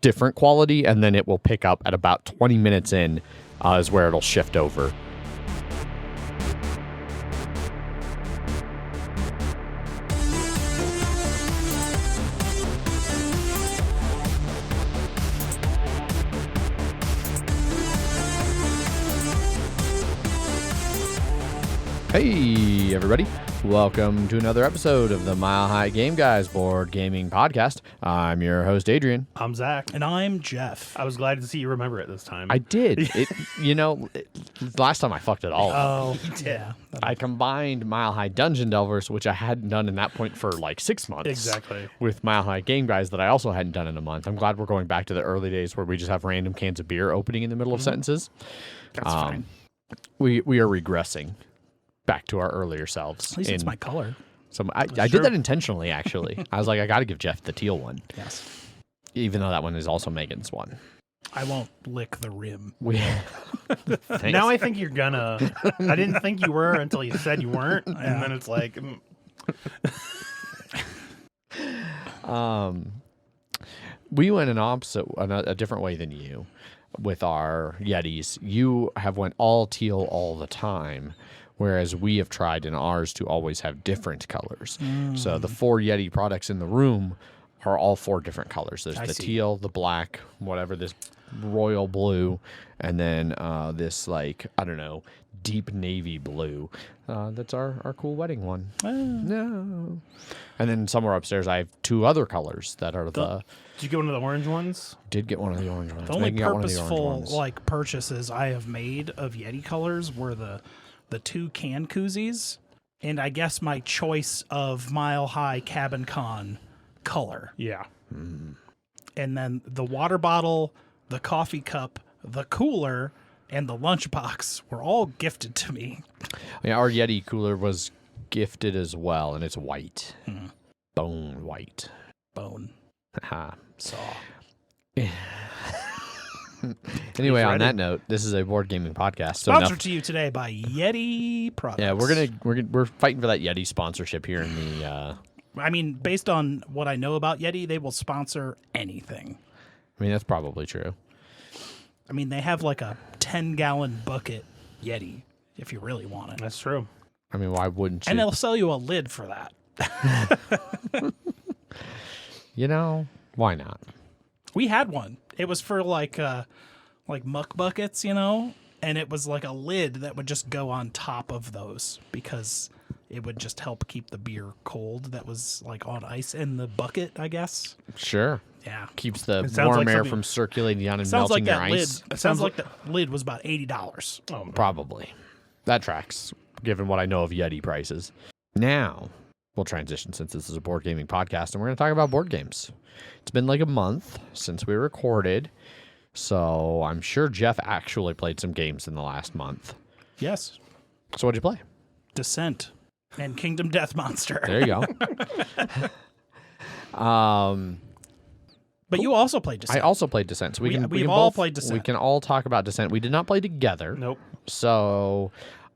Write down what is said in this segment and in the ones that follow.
different quality, and then it will pick up at about 20 minutes in is where it'll shift over. Hey, everybody. Welcome to another episode of the Mile High Game Guys board gaming podcast. I'm your host, Adrian. I'm Zach. And I'm Jeff. I was glad to see you remember it this time. I did. Last time I fucked it all up. Oh, yeah. I combined Mile High Dungeon Delvers, which I hadn't done in that point for like 6 months. Exactly. With Mile High Game Guys that I also hadn't done in a month. I'm glad we're going back to the early days where we just have random cans of beer opening in the middle of sentences. That's fine. We are regressing back to our earlier selves. At least it's my color. So I did that intentionally, actually. I was like, I got to give Jeff the teal one. Yes. Even though that one is also Megan's one. I won't lick the rim. Now I think you're gonna. I didn't think you were until you said you weren't. And then it's like... We went a different way than you with our Yetis. You have went all teal all the time, whereas we have tried in ours to always have different colors. So the 4 Yeti products in the room are all 4 different colors. There's the teal, the black, whatever, this royal blue, and then this, like, I don't know, deep navy blue. That's our cool wedding one. No. And then somewhere upstairs I have 2 other colors that are the... Did you get one of the orange ones? Did get one of the orange ones. The only Megan got one of the orange purposeful ones. like purchases I have made of Yeti colors were the 2 can koozies, and I guess my choice of Mile High Cabin Con color. Yeah. And then the water bottle, the coffee cup, the cooler, and the lunchbox were all gifted to me. Yeah, our Yeti cooler was gifted as well, and it's white. Bone white. Bone. Ha. Saw. Anyway, on that note, this is a board gaming podcast. So Sponsored to you today by Yeti products. Yeah, we're fighting for that Yeti sponsorship here in the. I mean, based on what I know about Yeti, they will sponsor anything. I mean, that's probably true. I mean, they have like a 10-gallon bucket Yeti if you really want it. That's true. I mean, why wouldn't you? And they'll sell you a lid for that. You know, why not? We had one. It was for like muck buckets, you know, and it was like a lid that would just go on top of those because it would just help keep the beer cold that was like on ice in the bucket, I guess. Sure. Yeah. Keeps the sounds warm like air from circulating down and Sounds melting like your that ice. lid. It sounds like that lid was about $80. Oh, Probably. That tracks, given what I know of Yeti prices. Now, we'll transition since this is a board gaming podcast, and we're going to talk about board games. It's been like a month since we recorded, so I'm sure Jeff actually played some games in the last month. Yes. So what'd you play? Descent and Kingdom Death Monster. There you go. But you also played Descent. I also played Descent. So we we've can all both, played Descent. We can all talk about Descent. We did not play together. Nope. So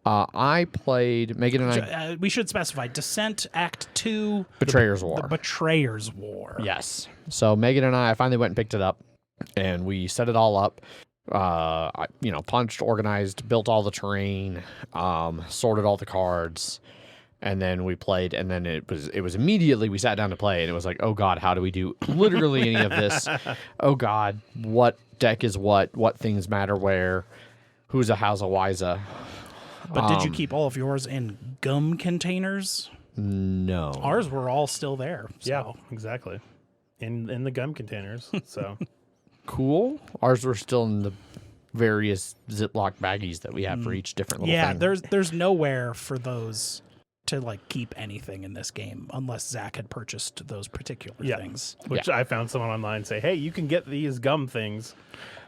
I played, Megan and I... we should specify Descent Act 2. Betrayer's War. The Betrayer's War. Yes. So Megan and I finally went and picked it up, and we set it all up. Punched, organized, built all the terrain, sorted all the cards, and then we played. And then it was immediately we sat down to play, and it was like, oh god, how do we do literally any of this? Oh god, what deck is what things matter where? Who's a how's a why's a? But did you keep all of yours in gum containers? No. Ours were all still there. So. Yeah, exactly. In the gum containers. So Cool. Ours were still in the various Ziploc baggies that we have for each different little thing. Yeah, there's nowhere for those to like keep anything in this game unless Zach had purchased those particular things. Which I found someone online say, hey, you can get these gum things.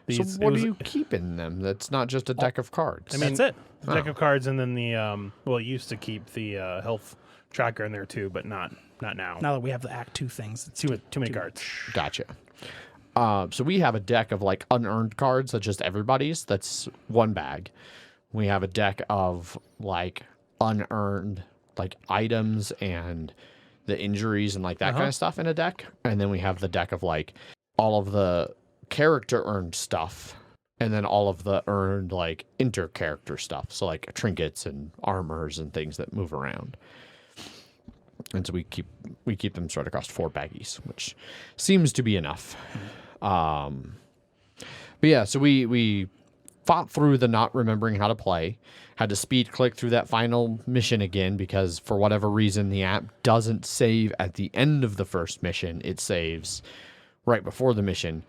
So what do you keep in them? That's not just a deck of cards. I mean, that's it. The deck of cards, and then the it used to keep the health tracker in there too, but not now. Now that we have the Act 2 things, it's Too many cards. Gotcha. So we have a deck of like unearned cards that's just everybody's. That's one bag. We have a deck of like unearned like items and the injuries and like that kind of stuff in a deck. And then we have the deck of like all of the character earned stuff, and then all of the earned like inter-character stuff. So like trinkets and armors and things that move around. And so we keep them spread across 4 baggies, which seems to be enough. But yeah, so we fought through the not remembering how to play. Had to speed click through that final mission again because for whatever reason the app doesn't save at the end of the first mission. It saves right before the mission,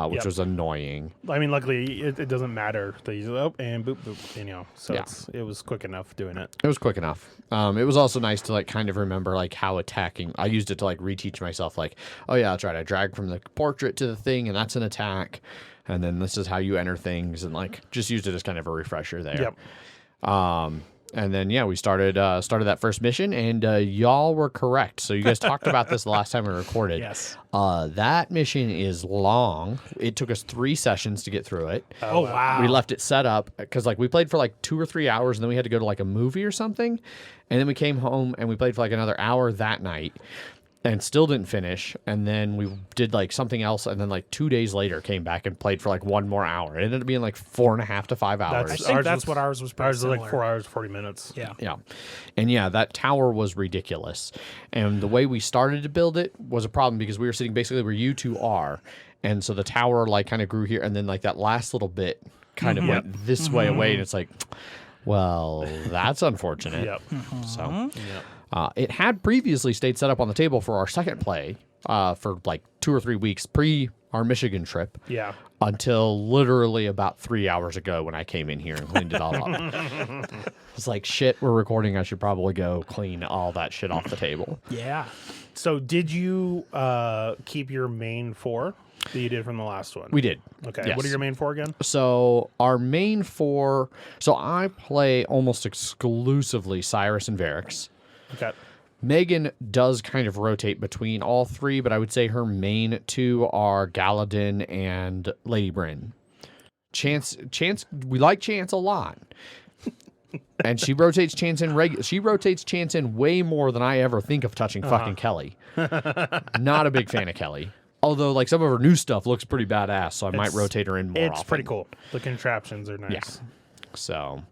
which was annoying. I mean, luckily it doesn't matter. They use and boop boop, so it was quick enough doing it. It was quick enough. It was also nice to like kind of remember like how attacking. I used it to like reteach myself like, oh yeah, that's right. I drag from the portrait to the thing, and that's an attack. And then this is how you enter things, and like just used it as kind of a refresher there. Yep. And then we started that first mission, and y'all were correct. So you guys talked about this the last time we recorded. Yes. That mission is long. It took us 3 sessions to get through it. Oh wow. We left it set up because like we played for like 2 or 3 hours, and then we had to go to like a movie or something, and then we came home and we played for like another hour that night. And still didn't finish, and then we did like something else, and then like 2 days later came back and played for like 1 more hour. It ended up being like 4.5 to 5 hours. I think that's what ours was. Ours was like 4 hours 40 minutes. Yeah. And that tower was ridiculous. And the way we started to build it was a problem because we were sitting basically where you two are, and so the tower like kind of grew here, and then like that last little bit kind of went this way away, and it's like, well, that's unfortunate. Yep. So. It had previously stayed set up on the table for our second play for like 2 or 3 weeks pre our Michigan trip. Yeah. Until literally about 3 hours ago when I came in here and cleaned it all up. It's like, shit, we're recording. I should probably go clean all that shit off the table. Yeah. So did you keep your main 4 that you did from the last one? We did. Okay. Yes. What are your main 4 again? So our main 4... So I play almost exclusively Cyrus and Varix. Okay. Megan does kind of rotate between all 3, but I would say her main 2 are Galadin and Lady Bryn. Chance, we like Chance a lot. And she rotates Chance in she rotates Chance in way more than I ever think of touching fucking Kelly. Not a big fan of Kelly. Although like some of her new stuff looks pretty badass, so I might rotate her in more often. It's pretty cool. The contraptions are nice. Yeah. So,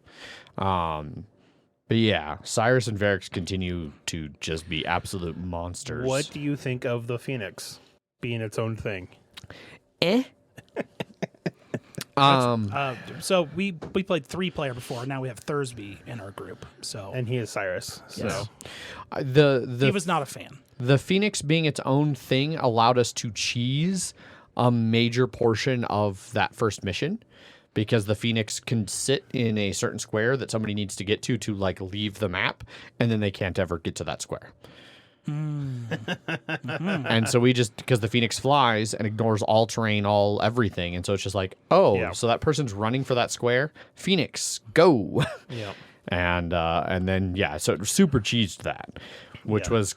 but yeah, Cyrus and Varix continue to just be absolute monsters. What do you think of the Phoenix being its own thing? So we played 3-player before. Now we have Thursby in our group. So and he is Cyrus. So yes. He was not a fan. The Phoenix being its own thing allowed us to cheese a major portion of that first mission. Because the Phoenix can sit in a certain square that somebody needs to get to like leave the map, and then they can't ever get to that square. And so we just, because the Phoenix flies and ignores all terrain, all everything, and so it's just like, so that person's running for that square, Phoenix, go. Yeah. And then so it super cheesed that, which was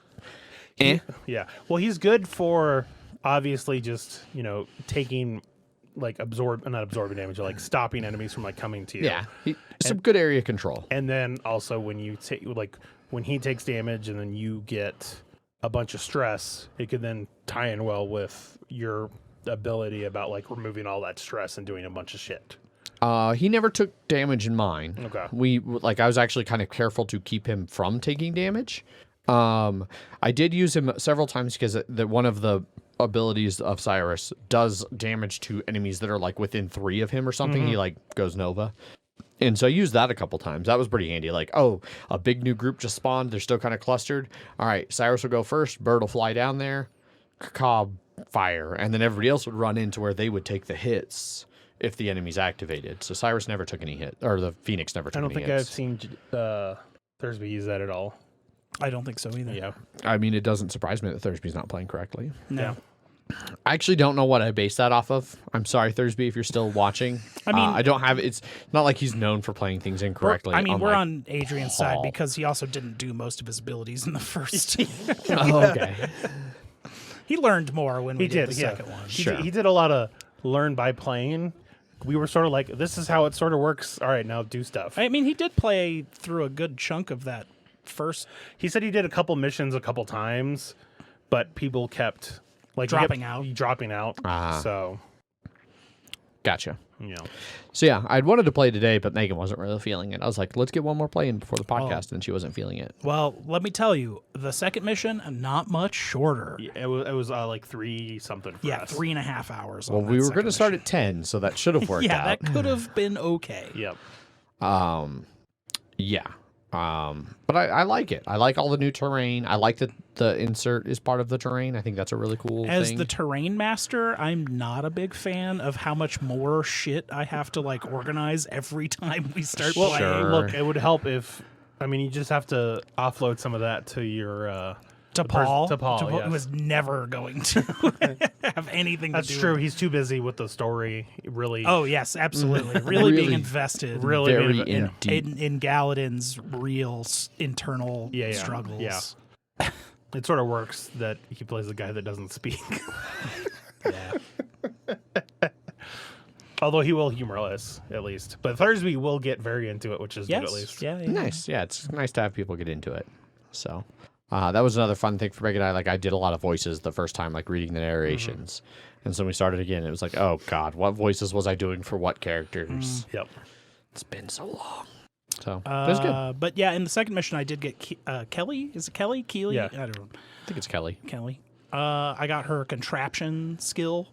Yeah. Well, he's good for obviously just, taking like not absorbing damage, like stopping enemies from like coming to you. Yeah. Some good area control. And then also when you take when he takes damage and then you get a bunch of stress, it could then tie in well with your ability about like removing all that stress and doing a bunch of shit. He never took damage in mine. Okay. I was actually kind of careful to keep him from taking damage. I did use him several times because one of the abilities of Cyrus does damage to enemies that are like within 3 of him or something. He like goes Nova. And so I used that a couple times. That was pretty handy. Like, a big new group just spawned. They're still kind of clustered. All right, Cyrus will go first. Bird will fly down there. Cobb fire. And then everybody else would run into where they would take the hits if the enemy's activated. So Cyrus never took any hit, or the Phoenix never took any hits. I don't think I've seen Thursby use that at all. I don't think so either. Yeah. I mean, it doesn't surprise me that Thursby's not playing correctly. No. Yeah. I actually don't know what I base that off of. I'm sorry, Thursby, if you're still watching. I mean, I don't have it's not like he's known for playing things incorrectly. We're on Adrian's side because he also didn't do most of his abilities in the first. Okay. He learned more when we did the second one. He did a lot of learn by playing. We were sort of like, this is how it sort of works. All right, now do stuff. I mean, he did play through a good chunk of that first. He said he did a couple missions a couple times, but people kept like dropping out. So Gotcha. You know. So yeah, I'd wanted to play today, but Megan wasn't really feeling it. I was like, let's get one more play in before the podcast, and she wasn't feeling it. Well, let me tell you, the second mission, not much shorter. Yeah, it was like 3 something for us. 3.5 hours. Well, we were going to start at 10, so that should have worked yeah, out. that could have been okay. Yep. Yeah. But I like it. I like all the new terrain. I like that the insert is part of the terrain. I think that's a really cool As thing. the terrain master, I'm not a big fan of how much more shit I have to like organize every time we start Well, playing. Sure. look, it would help if, I mean, you just have to offload some of that to your To Paul, Paul, yes. who was never going to have anything That's to do true. with it. He's too busy with the story. Really. Oh, yes, absolutely. Really being Really- invested really very being- in yeah. deep. in Gallatin's real internal Yeah, yeah, struggles. yeah. It sort of works that he plays a guy that doesn't speak. Yeah. Although he will humor us, at least. But Thursby will get very into it, which is good, at least. Yeah, yeah. Nice. Yeah, it's nice to have people get into it. So that was another fun thing for Megan and I. Like, I did a lot of voices the first time, like reading the narrations. And so when we started again, it was like, oh, God, what voices was I doing for what characters? Yep. It's been so long. So it was good. I But yeah, in the second mission, I did get Kelly. Is it Kelly? Keely? Yeah. I don't know. think it's Kelly. Kelly. I got her contraption skill,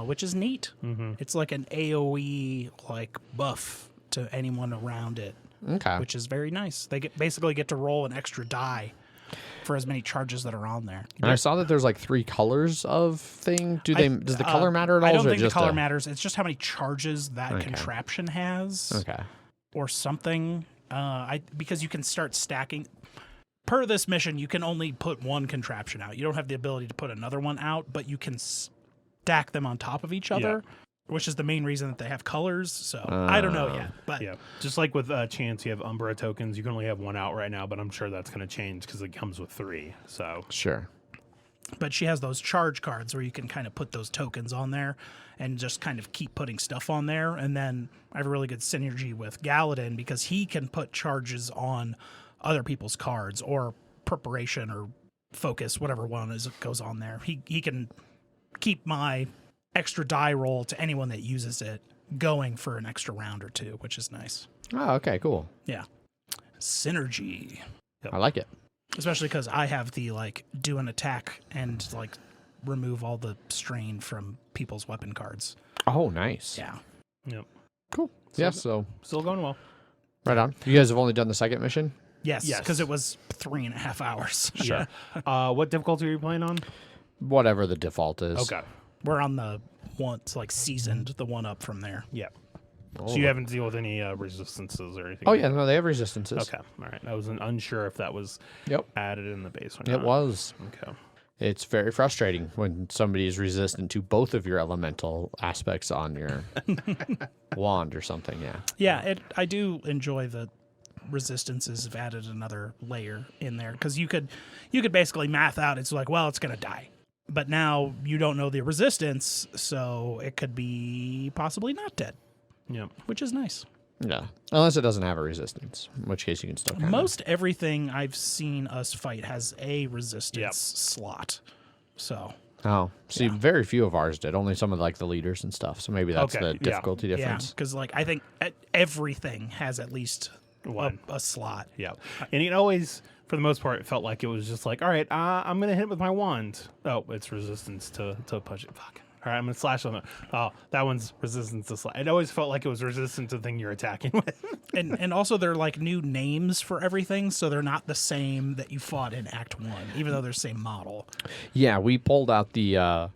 which is neat. Mm-hmm. It's like an AoE like buff to anyone around it, Okay. which is very nice. They basically get to roll an extra die for as many charges that are on there. And I saw that there's like 3 colors of thing. Does the color matter at all? I or don't is it think the just color matters. It's just how many charges that Okay. contraption has. Okay. Or something. Because you can start stacking. Per this mission, you can only put one contraption out. You don't have the ability to put another one out, but you can stack them on top of each other, which is the main reason that they have colors. So I don't know yet, but Yeah. Just like with Chance, you have Umbra tokens. You can only have one out right now, but I'm sure that's going to change because it comes with 3. So Sure. but she has those charge cards where you can kind of put those tokens on there and just kind of keep putting stuff on there. And then I have a really good synergy with Gallatin because he can put charges on other people's cards or preparation or focus, whatever one is goes on there. He can keep my extra die roll to anyone that uses it going for an extra round or 2, which is nice. Oh, okay, cool. Yeah. Synergy. I like it. Especially because I have the like do an attack and like remove all the strain from people's weapon cards. Oh, nice. Yeah. Yep. Cool. Yeah, so Still going well. right on. You guys have only done the second mission? Yes. Yes. Because it was 3.5 hours. Sure. What difficulty are you playing on? Whatever the default is. Okay. We're on the one, it's like seasoned, the one up from there. Yeah. Oh. So you haven't dealt with any resistances or anything? Oh, yeah, no, they have resistances. Okay. All right. I was unsure if that was Yep. added in the base or It not. was. Okay. It's very frustrating when somebody is resistant to both of your elemental aspects on your wand or something. Yeah. Yeah, I do enjoy the resistances have added another layer in there because you could basically math out it's like, well, it's going to die. But now you don't know the resistance, so it could be possibly not dead, Yep. which is nice. Yeah. Unless it doesn't have a resistance, in which case you can still kind Most everything I've seen us fight has a resistance Yep. slot. So Oh, see, Yeah. very few of ours did. Only some of like the leaders and stuff. So maybe that's Okay, the yeah. difficulty yeah, difference. because like I think everything has at least One. a slot. Yeah. And it always, for the most part, it felt like it was just like, all right, I'm going to hit it with my wand. Oh, it's resistance to punch it. Fuck. All right, I'm going to slash on it. Oh, that one's resistance to slash. It always felt like it was resistant to the thing you're attacking with. And also they're like new names for everything, so they're not the same that you fought in Act 1, even though they're the same model. Yeah, we pulled out the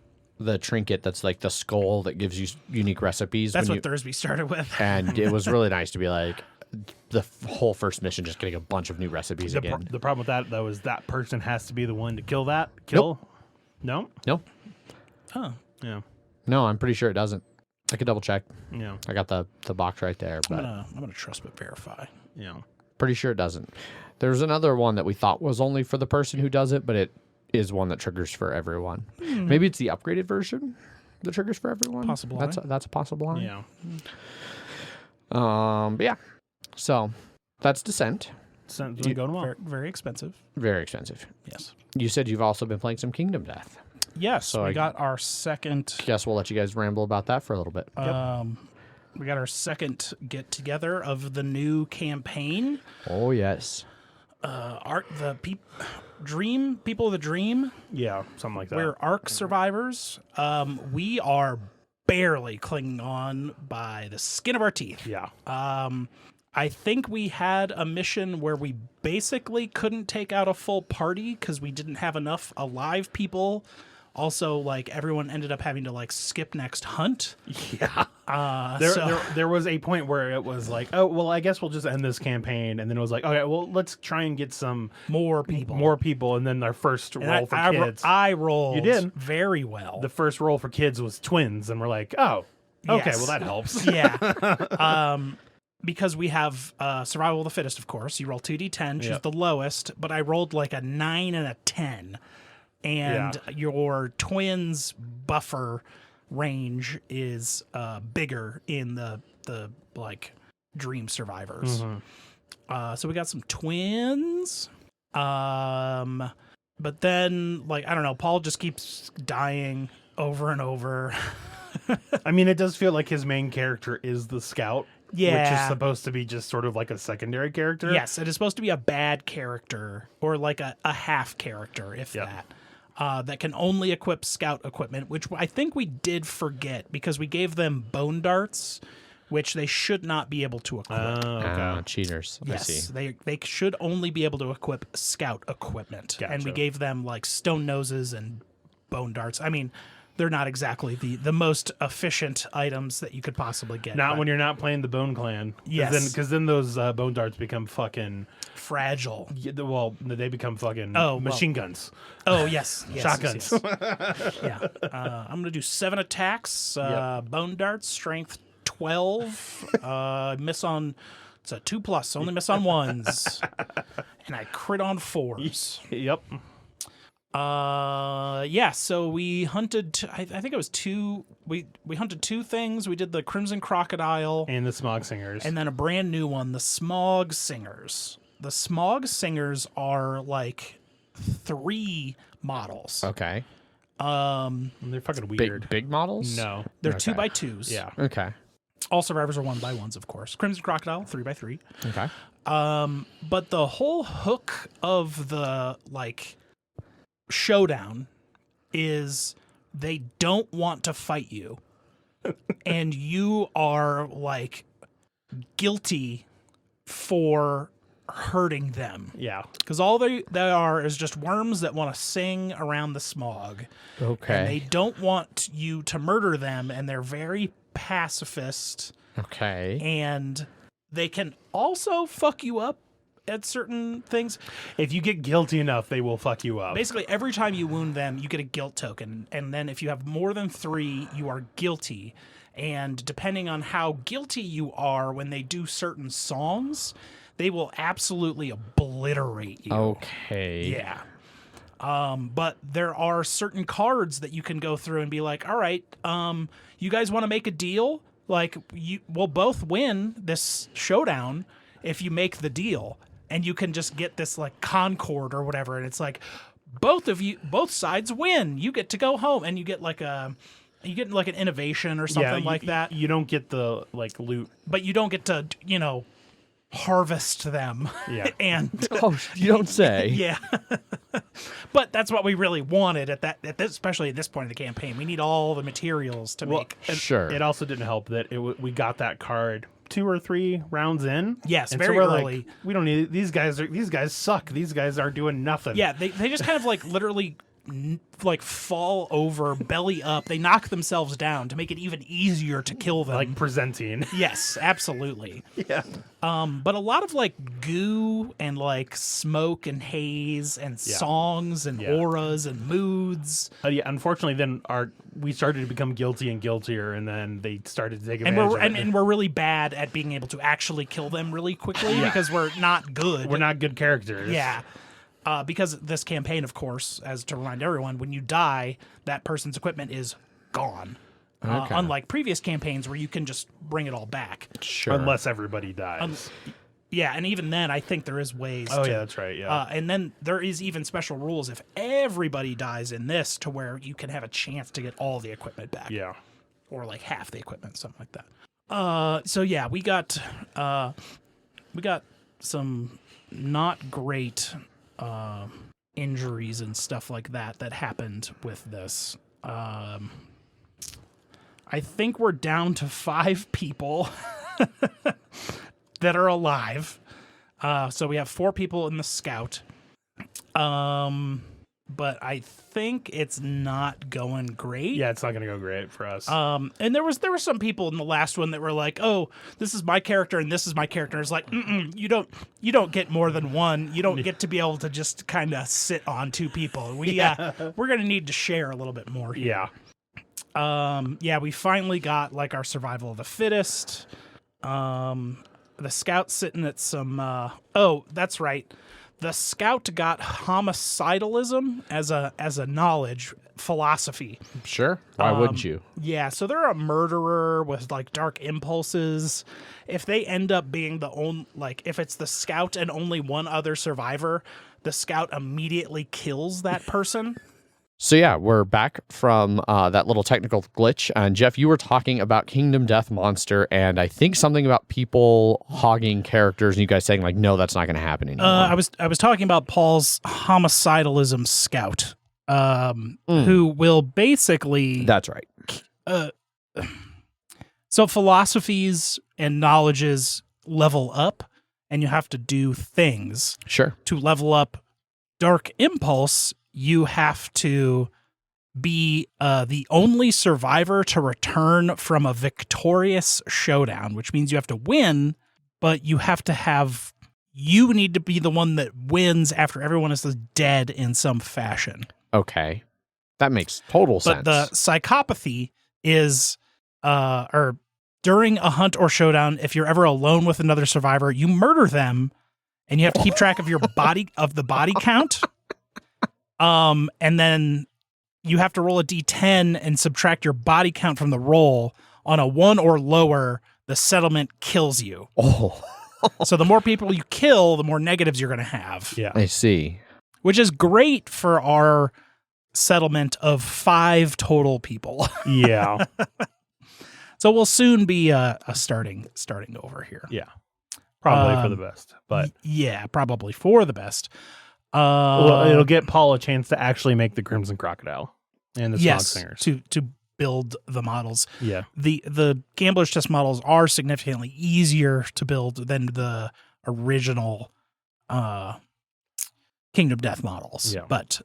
trinket that's like the skull that gives you unique recipes. That's when what Thursby started with. and it was really nice to be like the whole first mission just getting a bunch of new recipes again. The problem with that, though, is that person has to be the one to kill that. Kill? No? No, Huh. Yeah. no, I'm pretty sure it doesn't. I could double check. Yeah. I got the box right there, but I'm gonna trust but verify. Yeah. pretty sure it doesn't. There's another one that we thought was only for the person who does it, but it is one that triggers for everyone. Maybe it's the upgraded version that triggers for everyone. Possible That's a possible line. Yeah. But yeah. So that's Descent. Sounds like going well. Very, very expensive. Very expensive. Yes. You said you've also been playing some Kingdom Death. Yes, So we I got our second. guess we'll let you guys ramble about that for a little bit. We got our second get together of the new campaign. Oh, yes. People of the Dream. Yeah, something like that. We're Ark survivors. We are barely clinging on by the skin of our teeth. Yeah. I think we had a mission where we basically couldn't take out a full party because we didn't have enough alive people. Also, like, everyone ended up having to, like, skip next hunt. Yeah. There was a point where it was like, oh, well, I guess we'll just end this campaign. And then it was like, okay, well, let's try and get some More people. And then our first roll for I kids. I rolled You did. very well. The first roll for kids was twins. And we're like, oh, okay, Yes. well, that helps. Yeah. Because we have survival of the fittest, of course. You roll 2d10, choose the lowest, but I rolled like a 9 and a 10. And your twins buffer range is bigger in the like dream survivors. So we got some twins. But then, like, I don't know, Paul just keeps dying over and over. I mean, it does feel like his main character is the scout. Yeah. Which is supposed to be just sort of like a secondary character. Yes, it is supposed to be a bad character or like a half character, if that. That can only equip scout equipment, which I think we did forget because we gave them bone darts, which they should not be able to equip. Cheaters. Yes, I see. they should only be able to equip scout equipment. Gotcha. And we gave them like stone noses and bone darts. I mean, they're not exactly the most efficient items that you could possibly get. Not when you're not playing the Bone Clan. Yes. Because then those bone darts become fucking... fragile. Well, they become fucking machine guns. Oh, yes. Shotguns. Yes. Yeah. I'm going to do 7 attacks. Bone darts, strength 12. Miss on... It's a 2+, only miss on 1s. And I crit on 4s. Yep. So we hunted, I think it was 2, we hunted 2 things. We did the Crimson Crocodile. And the Smog Singers. And then a brand new one, the Smog Singers. The Smog Singers are like 3 models. Okay. They're fucking weird. Big models? No. They're Okay. 2x2s. Yeah. Okay. All survivors are 1x1s, of course. Crimson Crocodile, 3x3. Okay. But the whole hook of the, like, showdown is they don't want to fight you. And you are, like, guilty for hurting them. Yeah. Because all they are is just worms that want to sing around the smog. Okay. And they don't want you to murder them, and they're very pacifist. Okay. And they can also fuck you up at certain things. If you get guilty enough, they will fuck you up. Basically, every time you wound them, you get a guilt token. And then if you have more than 3, you are guilty. And depending on how guilty you are when they do certain songs, they will absolutely obliterate you. Okay. Yeah. But there are certain cards that you can go through and be like, all right, you guys want to make a deal? Like, we'll both win this showdown if you make the deal. And you can just get this, like, Concord or whatever. And it's like, both sides win. You get to go home. And you get, like, an innovation or something like that. You don't get the, like, loot. But you don't get to, harvest them. Yeah. And Oh, you don't say. yeah. But that's what we really wanted especially at this point of the campaign. We need all the materials to make. Sure. It also didn't help that we got that card 2 or 3 rounds in. Yes, and very so we're early. Like, we don't need it. These guys suck. These guys aren't doing nothing. Yeah, they just kind of like literally like fall over, belly up. They knock themselves down to make it even easier to kill them. Like presenting. Yes, absolutely. Yeah. But a lot of like goo and like smoke and haze and songs and auras and moods. Unfortunately, then we started to become guilty and guiltier, and then they started to take advantage of it. And we're really bad at being able to actually kill them really quickly because we're not good. We're not good characters. Yeah. Because this campaign, of course, as to remind everyone, when you die, that person's equipment is gone. Okay. Unlike previous campaigns where you can just bring it all back. Sure. Unless everybody dies. Yeah, and even then, I think there is ways. Oh, to, yeah, that's right. Yeah. and then there is even special rules if everybody dies in this to where you can have a chance to get all the equipment back. Yeah. Or like half the equipment, something like that. So yeah, we got some not great injuries and stuff like that happened with this. I think we're down to 5 people that are alive. So we have 4 people in the scout. But I think it's not going great. Yeah, it's not going to go great for us. And there were some people in the last one that were like, "Oh, this is my character and this is my character." It's like, you don't get more than one. You don't get to be able to just kind of sit on 2 people. We're gonna need to share a little bit more here. Yeah. We finally got like our survival of the fittest. The scout's sitting at some. Oh, that's right. The scout got homicidalism as a knowledge philosophy. Sure. Why wouldn't you? Yeah, so they're a murderer with like dark impulses. If they end up being if it's the scout and only one other survivor, the scout immediately kills that person. So yeah, we're back from that little technical glitch. And Jeff, you were talking about Kingdom Death Monster, and I think something about people hogging characters, and you guys saying like, no, that's not going to happen anymore. I was talking about Paul's homicidalism scout, who will basically. That's right. So philosophies and knowledges level up, and you have to do things. Sure. To level up dark impulse, you have to be the only survivor to return from a victorious showdown, which means you have to win, but you need to be the one that wins after everyone is dead in some fashion. Okay. That makes total sense. But the psychopathy is, or during a hunt or showdown, if you're ever alone with another survivor, you murder them, and you have to keep track of your body count. And then you have to roll a d10 and subtract your body count from the roll. On a 1 or lower, the settlement kills you. Oh. So the more people you kill, the more negatives you're going to have. Yeah. I see. Which is great for our settlement of 5 total people. Yeah. So we'll soon be starting over here. Yeah. Probably for the best. But yeah, probably for the best. Well, it'll get Paul a chance to actually make the Crimson Crocodile and the Smog Singers. to build the models. Yeah. The Gambler's Chest models are significantly easier to build than the original Kingdom Death models. Yeah. But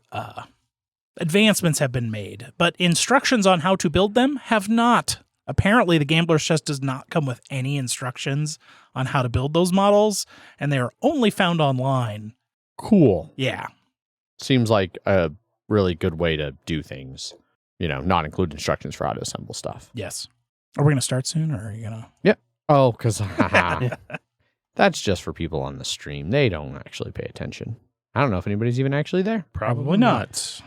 advancements have been made. But instructions on how to build them have not. Apparently, the Gambler's Chest does not come with any instructions on how to build those models, and they are only found online. Cool. Yeah. Seems like a really good way to do things. Not include instructions for how to assemble stuff. Yes. Are we going to start soon, or are you going to? Yeah. Oh, because that's just for people on the stream. They don't actually pay attention. I don't know if anybody's even actually there. Probably not.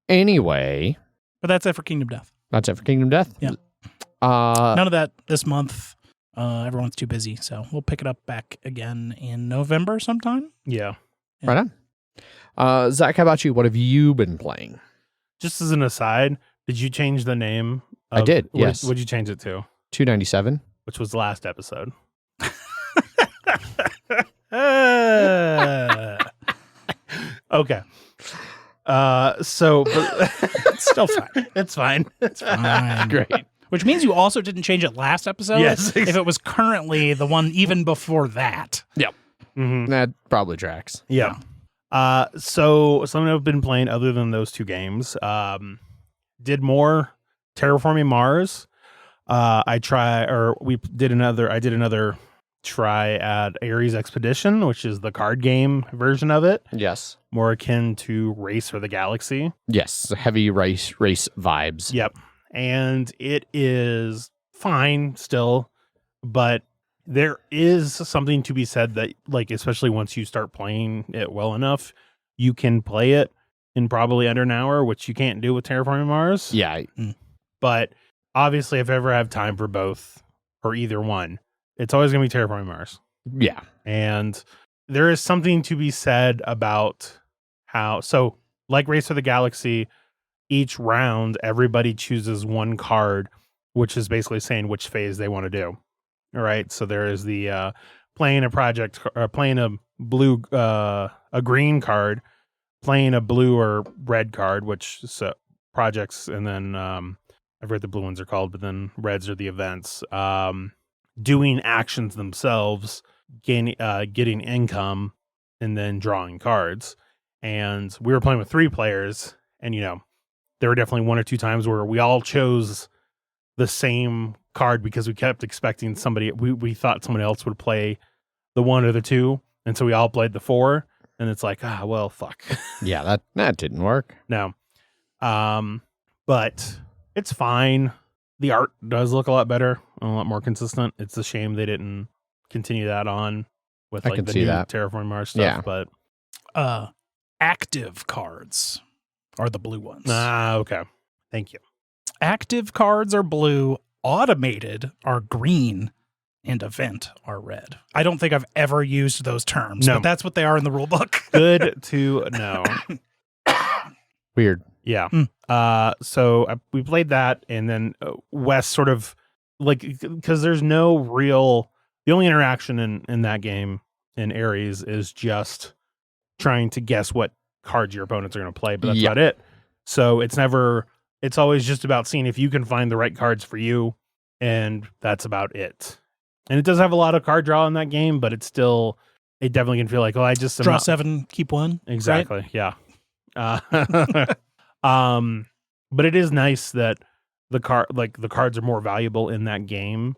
Anyway. But that's it for Kingdom Death. That's it for Kingdom Death? Yeah. None of that this month. Everyone's too busy, so we'll pick it up back again in November sometime. Yeah. Right on. Zach, how about you? What have you been playing? Just as an aside, did you change the name? I did, yes. What'd you change it to? 297. Which was the last episode. Okay. It's still fine. It's fine. It's fine. Great. Which means you also didn't change it last episode? Yes. If it was currently the one even before that. Yep. Mm-hmm. That probably tracks. Yeah. So something I've been playing other than those 2 games, did more Terraforming Mars. I did another try at Ares Expedition, which is the card game version of it. Yes. More akin to Race for the Galaxy. Yes. Heavy race vibes. Yep. And it is fine still, but there is something to be said that, like, especially once you start playing it well enough, you can play it in probably under an hour, which you can't do with Terraforming Mars. Yeah. But obviously, if I ever have time for both or either one, it's always going to be Terraforming Mars. Yeah. And there is something to be said about how, so like Race for the Galaxy, each round, everybody chooses one card, which is basically saying which phase they want to do. All right. So there is the playing a project, playing a blue, a green card, playing a blue or red card, which so projects, and then I've read the blue ones are called, but then reds are the events. Doing actions themselves, getting income, and then drawing cards. And we were playing with 3 players, and there were definitely 1 or 2 times where we all chose the same card because we kept expecting somebody. We thought someone else would play the 1 or the 2, and so we all played the 4. And it's like, well, fuck. Yeah, that didn't work. No. But it's fine. The art does look a lot better, a lot more consistent. It's a shame they didn't continue that on with I like can the see new that. Terraforming Mars stuff. Yeah. But Active cards are the blue ones. okay. Thank you. Active cards are blue, automated are green, and event are red. I don't think I've ever used those terms, No. but that's what they are in the rule book. Good to know. Weird. Yeah. Mm. So we played that, and then Wes sort of like, because there's no real, the only interaction in that game in Ares is just trying to guess what cards your opponents are going to play, but that's Yeah. about it. So it's always just about seeing if you can find the right cards for you, and that's about it. And it does have a lot of card draw in that game, but it definitely can feel like, I just am Draw not- 7, keep 1. Exactly. Right? Yeah. But it is nice that the cards are more valuable in that game,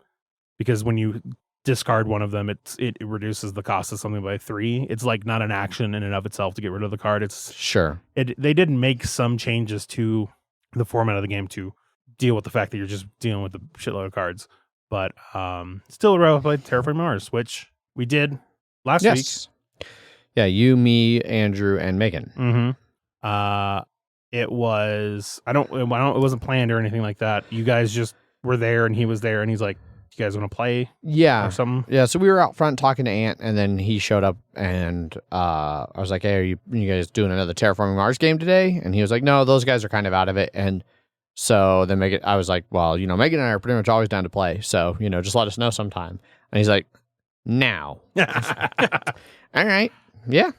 because when you discard one of them, it reduces the cost of something by 3. It's like not an action in and of itself to get rid of the card. It's Sure. they did make some changes to the format of the game to deal with the fact that you're just dealing with a shitload of cards. But still played Terraforming Mars, which we did last week. Yes. Yeah, you, me, Andrew, and Megan. Mm-hmm. It was it wasn't planned or anything like that. You guys just were there, and he was there, and he's like, "You guys want to play Yeah. or something?" Yeah, so we were out front talking to Ant, and then he showed up, and I was like, "Hey, are you guys doing another Terraforming Mars game today?" And he was like, "No, those guys are kind of out of it." And so then I was like, "Well, Megan and I are pretty much always down to play, so just let us know sometime." And he's like, "Now." All right, yeah,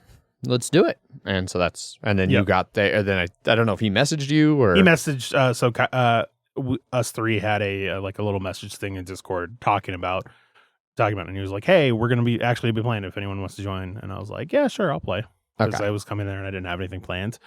let's do it. And so and then you got there. And then I don't know if he messaged you or He messaged. Us 3 had a little message thing in Discord talking about it, and he was like, "Hey, we're gonna be playing if anyone wants to join." And I was like, "Yeah, sure, I'll play," because Okay. I was coming there and I didn't have anything planned.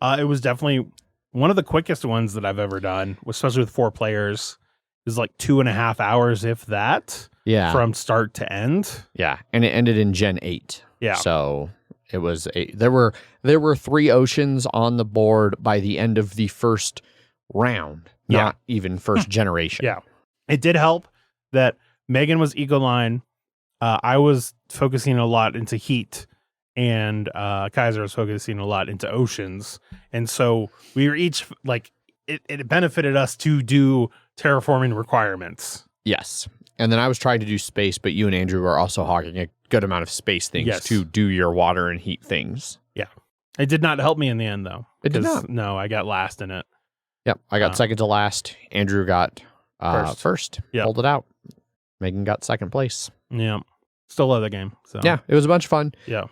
It was definitely one of the quickest ones that I've ever done, especially with 4 players. It was like 2.5 hours, if that, yeah, from start to end. yeah, and it ended in Gen 8. Yeah. So it was there were 3 oceans on the board by the end of the first round, not even first generation. Yeah. It did help that Megan was Ecoline. I was focusing a lot into heat, and Kaiser was focusing a lot into oceans. And so we were each like, it benefited us to do terraforming requirements. Yes. And then I was trying to do space, but you and Andrew were also hogging a good amount of space things Yes. to do your water and heat things. It did not help me in the end, though. It did 'cause, not. No, I got last in it. Yep. I got second to last. Andrew got first. Yep. Pulled it out. Megan got second place. Yeah. Still love the game. So Yeah, it was a bunch of fun. Yeah.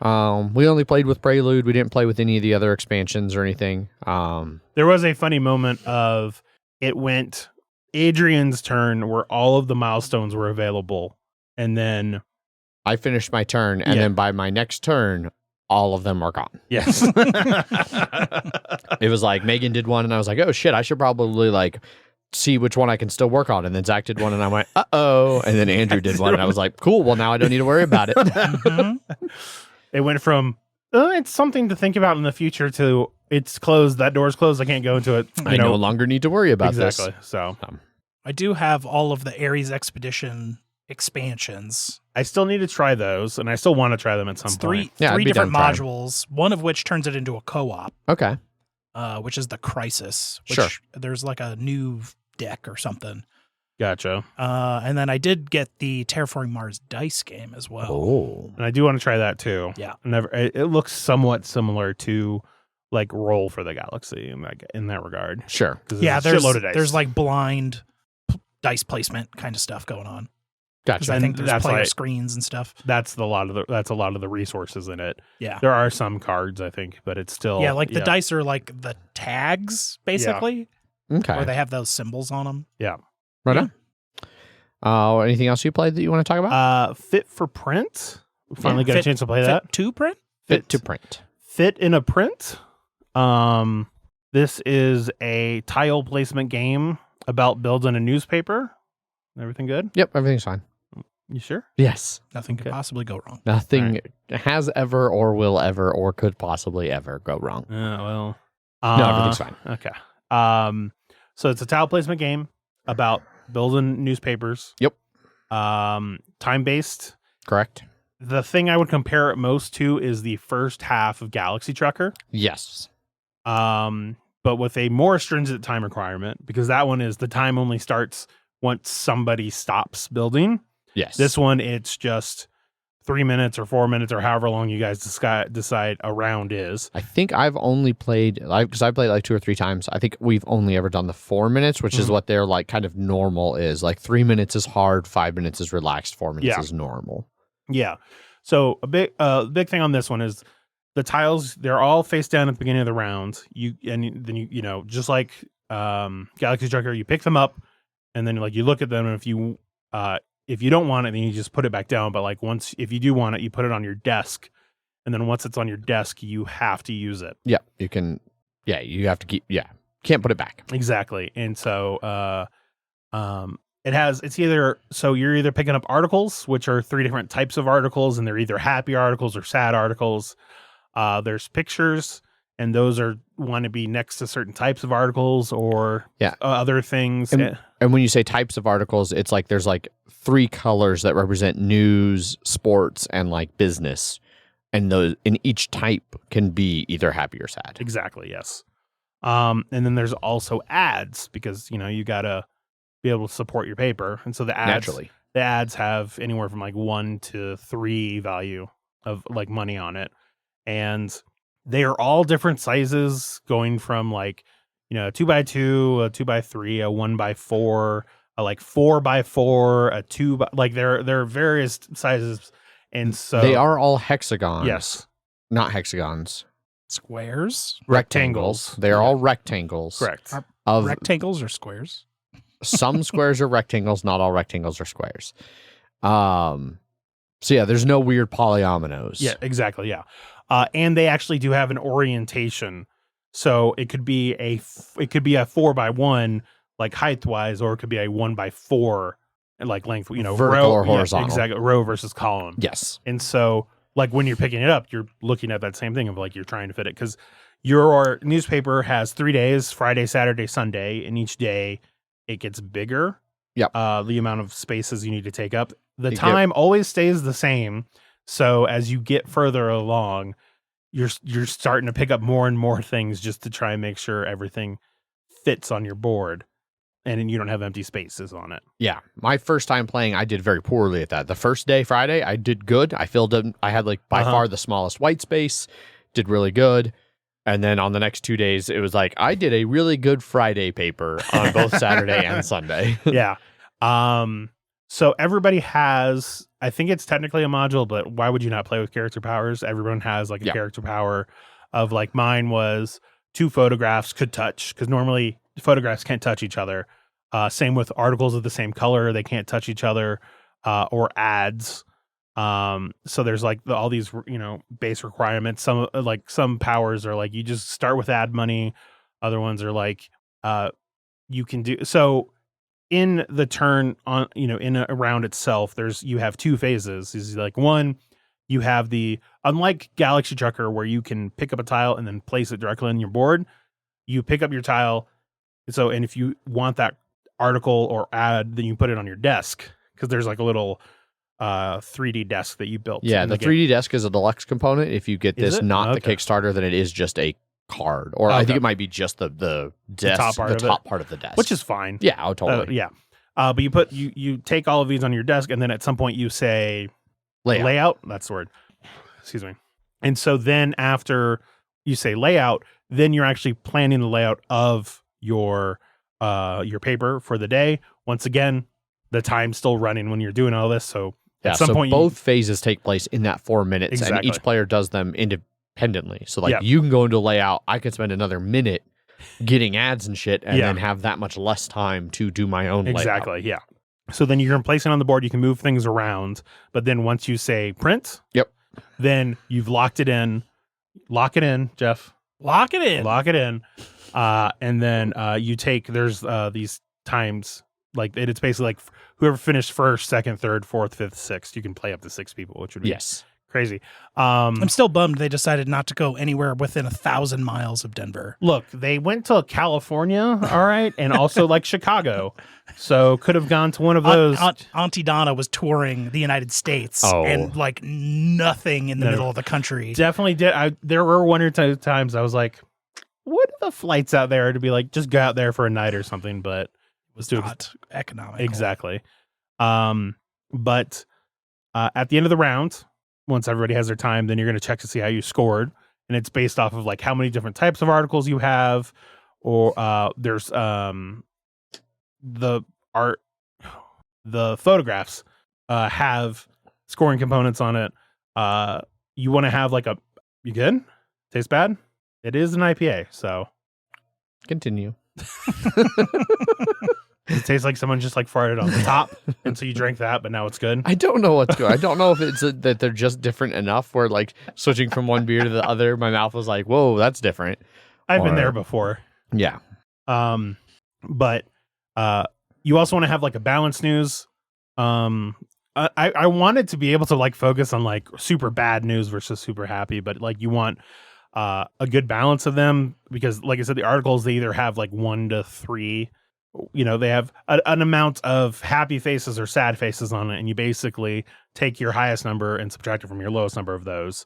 We only played with Prelude. We didn't play with any of the other expansions or anything. There was a funny moment of it went Adrian's turn where all of the milestones were available, and then I finished my turn, and then by my next turn, all of them are gone. yes. It was like Megan did one, and I was like, oh shit, I should probably see which one I can still work on. And then Zach did one, and I went, uh-oh. And then Andrew did one, and I was like, cool, well, now I don't need to worry about it. Mhm. It went from it's something to think about in the future to it's closed, that door's closed, I can't go into it. I no longer need to worry about exactly. this. So I do have all of the Ares Expedition expansions. I still need to try those, and I still want to try them at some It's point. Yeah, I'd three be different down to try 'em. modules, one of which turns it into a co-op, Okay. which is the Crisis. Which Sure. There's like a new deck or something. Gotcha. And then I did get the Terraforming Mars dice game as well. Oh, And I do want to try that too. Yeah. It looks somewhat similar to like Roll for the Galaxy in that regard. sure. 'Cause Yeah, there's a shitload of dice. there's like blind dice placement kind of stuff going on. Because Gotcha. I And think there's that's player like- screens and stuff. that's a lot of the resources in it. Yeah. There are some cards, I think, but it's still Yeah, like the dice are like the tags, basically, Okay. where they have those symbols on them. Right on. Anything else you played that you want to talk about? Fit for print. We finally Yeah. got a chance to play that. Fit to print? Fit to print. Fit in a print. This is a tile placement game about building a newspaper. Everything good? Yep, everything's fine. You sure? Yes. Nothing could Okay. possibly go wrong. Nothing has ever or will ever or could possibly ever go wrong. Well. No, everything's fine. Okay. So it's a tile placement game about building newspapers. Yep. Time based. Correct? The thing I would compare it most to is the first half of Galaxy Trucker. Yes. But with a more stringent time requirement, because that one is the time only starts once somebody stops building. Yes. This one, it's just 3 minutes or 4 minutes or however long you guys decide a round is. I think I've only played, because I played like 2 or 3 times. I think we've only ever done the 4 minutes, which is what their like kind of normal is. Like 3 minutes is hard, 5 minutes is relaxed, 4 minutes is normal. Yeah. So a big thing on this one is the tiles. They're all face down at the beginning of the round. Then you just like Galaxy Trucker, you pick them up and then like you look at them, and if you don't want it, then you just put it back down. But like if you do want it, you put it on your desk, and then once it's on your desk, you have to use it. Yeah, you can. Yeah, you have to keep. Yeah, can't put it back. Exactly. And so you're either picking up articles, which are 3 different types of articles, and they're either happy articles or sad articles. There's pictures, and those want to be next to certain types of articles or other things. And when you say types of articles, it's like there's like 3 colors that represent news, sports, and like business. And those in each type can be either happy or sad. Exactly, yes. And then there's also ads, because you gotta be able to support your paper. And so the ads have anywhere from like 1 to 3 value of like money on it. And they are all different sizes, going from like 2x2, a 2x3, a 1x4, a like 4x4, a 2 by, like there are various sizes, and so they are all hexagons. Yes, not hexagons. Squares? Rectangles. They are all rectangles. Correct. Of Rectangles or squares? some squares are rectangles, not all rectangles are squares. So yeah, there's no weird polyominoes. Yeah, exactly. Yeah. And they actually do have an orientation. So it could be a 4x1 like height wise, or it could be a 1x4 like length, vertical row, or horizontal. exactly, row versus column. Yes. And so like when you're picking it up, you're looking at that same thing of like you're trying to fit it, because your newspaper has 3 days, Friday, Saturday, Sunday, and each day it gets bigger. Yep. The amount of spaces you need to take up. The time always stays the same. So as you get further along, you're starting to pick up more and more things just to try and make sure everything fits on your board, and then you don't have empty spaces on it. Yeah. My first time playing, I did very poorly at that. The first day, Friday, I did good. I filled in, I had like by far the smallest white space, did really good. And then on the next 2 days, it was like, I did a really good Friday paper on both Saturday and Sunday. Yeah. So everybody has, I think it's technically a module, but why would you not play with character powers? Everyone has like a character power of like mine was 2 photographs could touch, because normally photographs can't touch each other. Same with articles of the same color. They can't touch each other, or ads. So there's like all these, base requirements. Some powers are like, you just start with ad money. Other ones are like, you can do so. In the turn on, in a round itself, you have 2 phases. Is like one, you have unlike Galaxy Trucker, where you can pick up a tile and then place it directly on your board. You pick up your tile. So, and if you want that article or ad, then you put it on your desk, because there's like a little 3D desk that you built. Yeah, the 3D desk is a deluxe component. If you get this, not the Kickstarter, then it is just a card, or I think it might be just the desk, top part of the desk, which is fine. Yeah, totally. Yeah. But you take all of these on your desk, and then at some point you say layout. That's the word. Excuse me. And so then after you say layout, then you're actually planning the layout of your paper for the day. Once again, the time's still running when you're doing all this. So at some point, both phases take place in that 4 minutes, Exactly. and each player does them independently. So like you can go into layout, I could spend another minute getting ads and shit, and then have that much less time to do my own layout. Exactly. Yeah. So then you can place it on the board. You can move things around, but then once you say print, then you've locked it in. Lock it in, Jeff. Lock it in. Lock it in. And then you take, there's these times, like it's basically like whoever finished first, second, third, fourth, fifth, sixth, you can play up to 6 people, which would be crazy. I'm still bummed they decided not to go anywhere within 1,000 miles of Denver. Look, they went to California, all right, and also like Chicago. So could have gone to one of those. Auntie Donna was touring the United States and like nothing in the middle of the country. Definitely did. There were one or two times I was like, what are the flights out there to be like, just go out there for a night or something, but it was not economical. Exactly. But at the end of the round, once everybody has their time, then you're going to check to see how you scored. And it's based off of like how many different types of articles you have, or there's the photographs have scoring components on it. You want to have like you good? Tastes bad? It is an IPA, so continue. It tastes like someone just like farted on the top, and so you drank that, but now it's good. I don't know what's good. I don't know if it's that they're just different enough where like switching from one beer to the other, my mouth was like, whoa, that's different. I've been there before. Yeah. But you also want to have like a balanced news. I wanted to be able to like focus on like super bad news versus super happy, but like you want a good balance of them, because like I said, the articles, they either have like 1 to 3, they have an amount of happy faces or sad faces on it, and you basically take your highest number and subtract it from your lowest number of those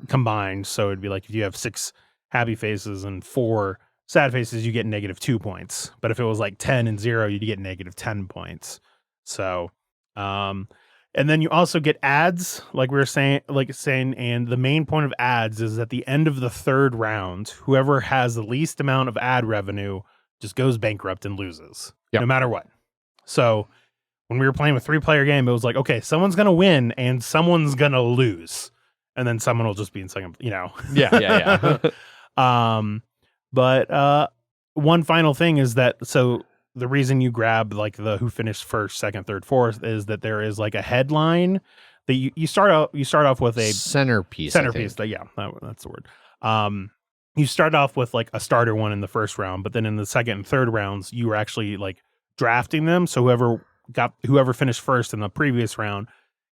combined. So it'd be like if you have 6 happy faces and 4 sad faces, you get -2 points. But if it was like 10 and 0, you'd get -10 points. So and then you also get ads, like we were saying, and the main point of ads is at the end of the 3rd round, whoever has the least amount of ad revenue just goes bankrupt and loses, no matter what. So when we were playing a 3-player game, it was like, okay, someone's going to win and someone's going to lose. And then someone will just be in second, Yeah. But one final thing is that, so the reason you grab like the who finished first, second, third, fourth is that there is like a headline that you start off with a centerpiece. That's the word. You start off with like a starter one in the first round, but then in the second and third rounds, you were actually like drafting them. So whoever finished first in the previous round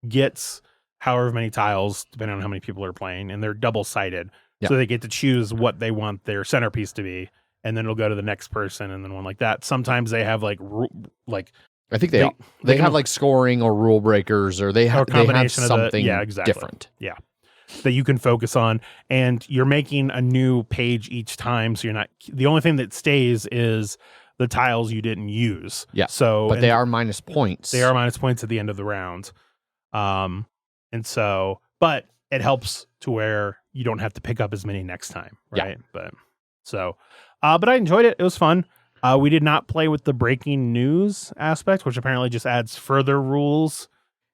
gets however many tiles, depending on how many people are playing, and they're double-sided. So they get to choose what they want their centerpiece to be, and then it'll go to the next person, and then one like that. Sometimes they have like I think they have like scoring or rule breakers, or they have something different. Yeah. That you can focus on, and you're making a new page each time. So you're not, the only thing that stays is the tiles you didn't use. Yeah. So, but they are minus points. They are minus points at the end of the round. And so, but it helps to where you don't have to pick up as many next time. Right. Yeah. But I enjoyed it. It was fun. We did not play with the breaking news aspect, which apparently just adds further rules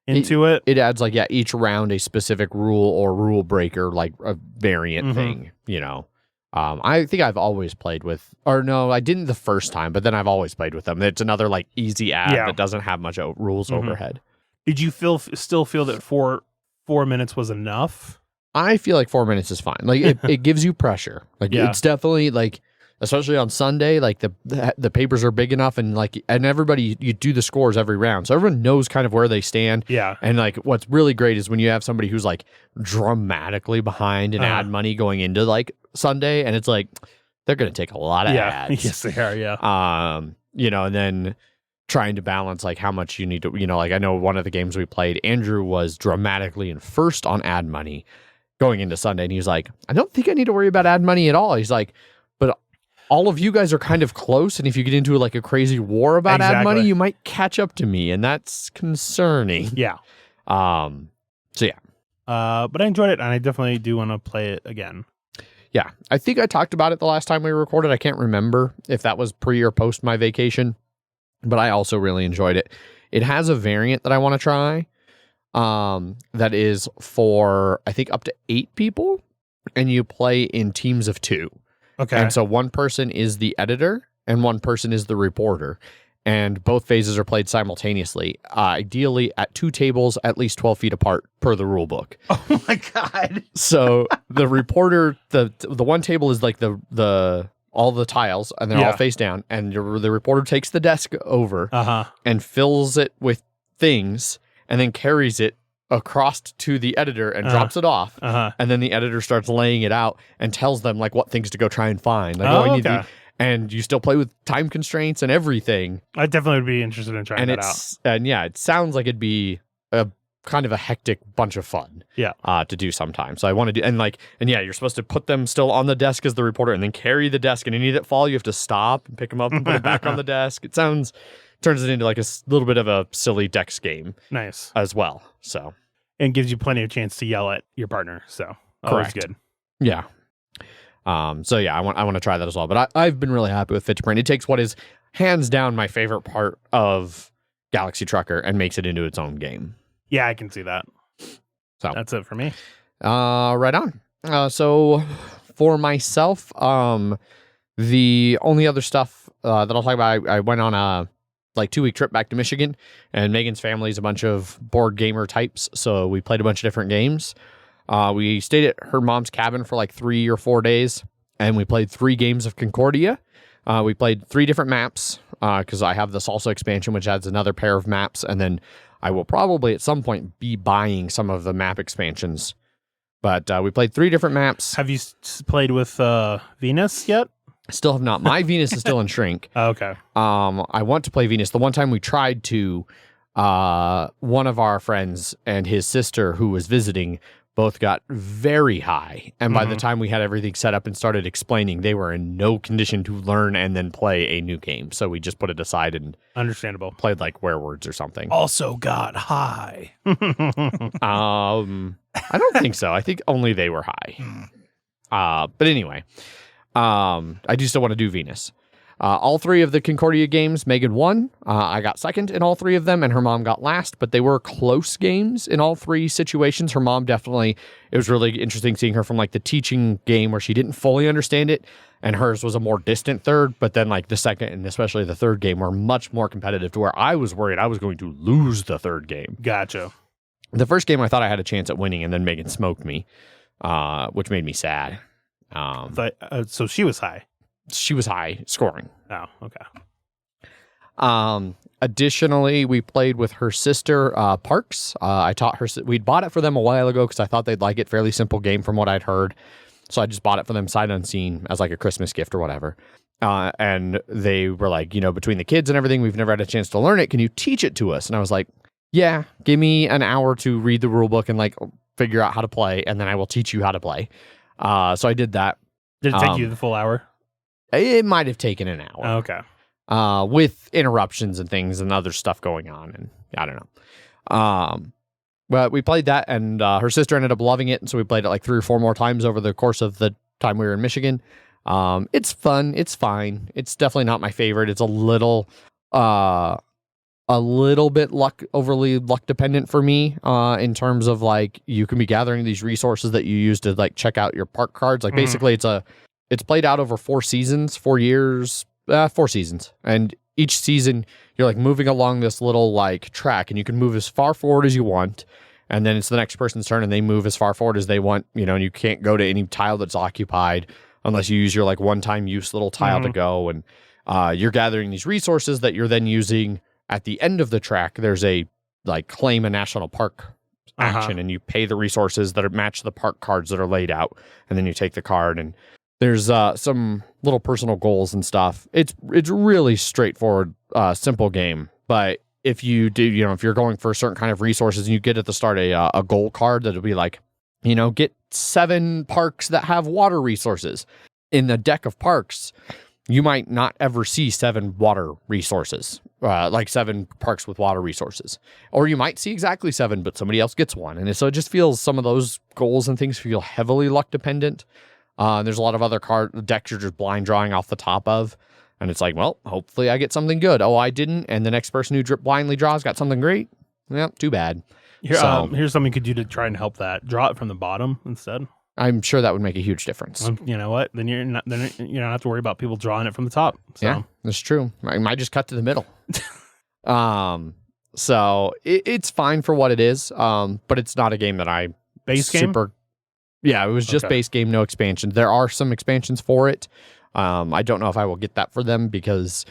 into it. It adds like, each round a specific rule or rule breaker, like a variant thing, I think I've always played with, or no, I didn't the first time, but then I've always played with them. It's another like easy ad that doesn't have much rules overhead. Did you still feel that 4 minutes was enough? I feel like 4 minutes is fine. Like it gives you pressure. Like it's definitely like, especially on Sunday, like the papers are big enough, and everybody, you do the scores every round, so everyone knows kind of where they stand. Yeah. And like what's really great is when you have somebody who's like dramatically behind in ad money going into like Sunday, and it's like they're gonna take a lot of ads. Yes, they are. Yeah. And then trying to balance like how much you need to, like I know one of the games we played, Andrew was dramatically in first on ad money going into Sunday, and he was like, I don't think I need to worry about ad money at all. He's like, but all of you guys are kind of close, and if you get into like a crazy war about ad money, Exactly. you might catch up to me, and that's concerning. Yeah. So yeah. But I enjoyed it, and I definitely do want to play it again. Yeah. I think I talked about it the last time we recorded. I can't remember if that was pre or post my vacation, but I also really enjoyed it. It has a variant that I want to try. That is for, I think, up to 8 people, and you play in teams of 2. Okay. And so one person is the editor and one person is the reporter, and both phases are played simultaneously, ideally at 2 tables at least 12 feet apart per the rule book. Oh my God. So the reporter, the one table is like the all the tiles, and they're all face down, and the reporter takes the desk over and fills it with things, and then carries it across to the editor and drops it off. And then the editor starts laying it out and tells them like what things to go try and find. Like, I need to, and you still play with time constraints and everything. I definitely would be interested in trying that out. And yeah, it sounds like it'd be a kind of a hectic bunch of fun. Yeah. To do sometime. So I want to do, and yeah, you're supposed to put them still on the desk as the reporter, and then carry the desk, and any that fall, you have to stop and pick them up and put it back on the desk. It turns it into like a little bit of a silly dex game. Nice. As well. So. And gives you plenty of chance to yell at your partner. So always good. Yeah. So yeah, I want to try that as well. But I've been really happy with Fit to Print. It takes what is hands down my favorite part of Galaxy Trucker and makes it into its own game. Yeah, I can see that. So that's it for me. Right on. So for myself, the only other stuff that I'll talk about, I went on a 2-week trip back to Michigan, and Megan's family is a bunch of board gamer types, so we played a bunch of different games. We stayed at her mom's cabin for 3 or 4 days, and we played 3 games of Concordia. We played 3 different maps, because I have the Salsa expansion, which adds another pair of maps, and then I will probably at some point be buying some of the map expansions. But we played 3 different maps. Have you played with Venus yet? Still have not. My Venus is still in shrink. Okay. I want to play Venus. The one time we tried to, one of our friends and his sister who was visiting both got very high. And by the time we had everything set up and started explaining, they were in no condition to learn and then play a new game. So we just put it aside and understandable. Played like Werewords or something. Also got high. I don't think so. I think only they were high. But anyway. I do still want to do Venus. All 3 of the Concordia games, Megan won. I got second in all 3 of them, and her mom got last, but they were close games in all 3 situations. Her mom definitely, it was really interesting seeing her from the teaching game where she didn't fully understand it, and hers was a more distant third, but then the second and especially the third game were much more competitive to where I was worried I was going to lose the third game. Gotcha. The first game I thought I had a chance at winning, and then Megan smoked me, which made me sad. So she was high. She was high scoring. Oh, okay. Additionally, we played with her sister, Parks. I taught her, we'd bought it for them a while ago because I thought they'd like it. Fairly simple game from what I'd heard. So I just bought it for them sight unseen as a Christmas gift or whatever. And they were like, between the kids and everything, we've never had a chance to learn it. Can you teach it to us? And I was like, yeah, give me an hour to read the rule book and figure out how to play. And then I will teach you how to play. So I did that. Did it take you the full hour? It might have taken an hour. Okay. With interruptions and things and other stuff going on. And I don't know. But we played that, and her sister ended up loving it. And so we played it 3 or 4 more times over the course of the time we were in Michigan. It's fun. It's fine. It's definitely not my favorite. It's a little bit overly luck dependent for me, in terms of you can be gathering these resources that you use to check out your park cards. Basically it's played out over 4 seasons, 4 years, 4 seasons. And each season you're moving along this little track, and you can move as far forward as you want. And then it's the next person's turn and they move as far forward as they want, and you can't go to any tile that's occupied unless you use your one-time use little tile to go. And you're gathering these resources that you're then using. At the end of the track, there's a claim a national park action, and you pay the resources that match the park cards that are laid out, and then you take the card. And there's some little personal goals and stuff. It's really straightforward, simple game. But if you do, if you're going for a certain kind of resources, and you get at the start a goal card that'll be get 7 parks that have water resources in the deck of parks. you might not ever see 7 water resources, like 7 parks with water resources. Or you might see exactly 7, but somebody else gets one. And so it just feels some of those goals and things feel heavily luck dependent. There's a lot of other decks you're just blind drawing off the top of. And it's like, well, hopefully I get something good. Oh, I didn't. And the next person who blindly draws got something great. Yep, too bad. Here's something you could do to try and help that. Draw it from the bottom instead. I'm sure that would make a huge difference. You know what? Then you don't have to worry about people drawing it from the top. So. Yeah, that's true. I might just cut to the middle. So it's fine for what it is. But it's not a game that I game. Yeah, it was just base game, no expansion. There are some expansions for it. I don't know if I will get that for them because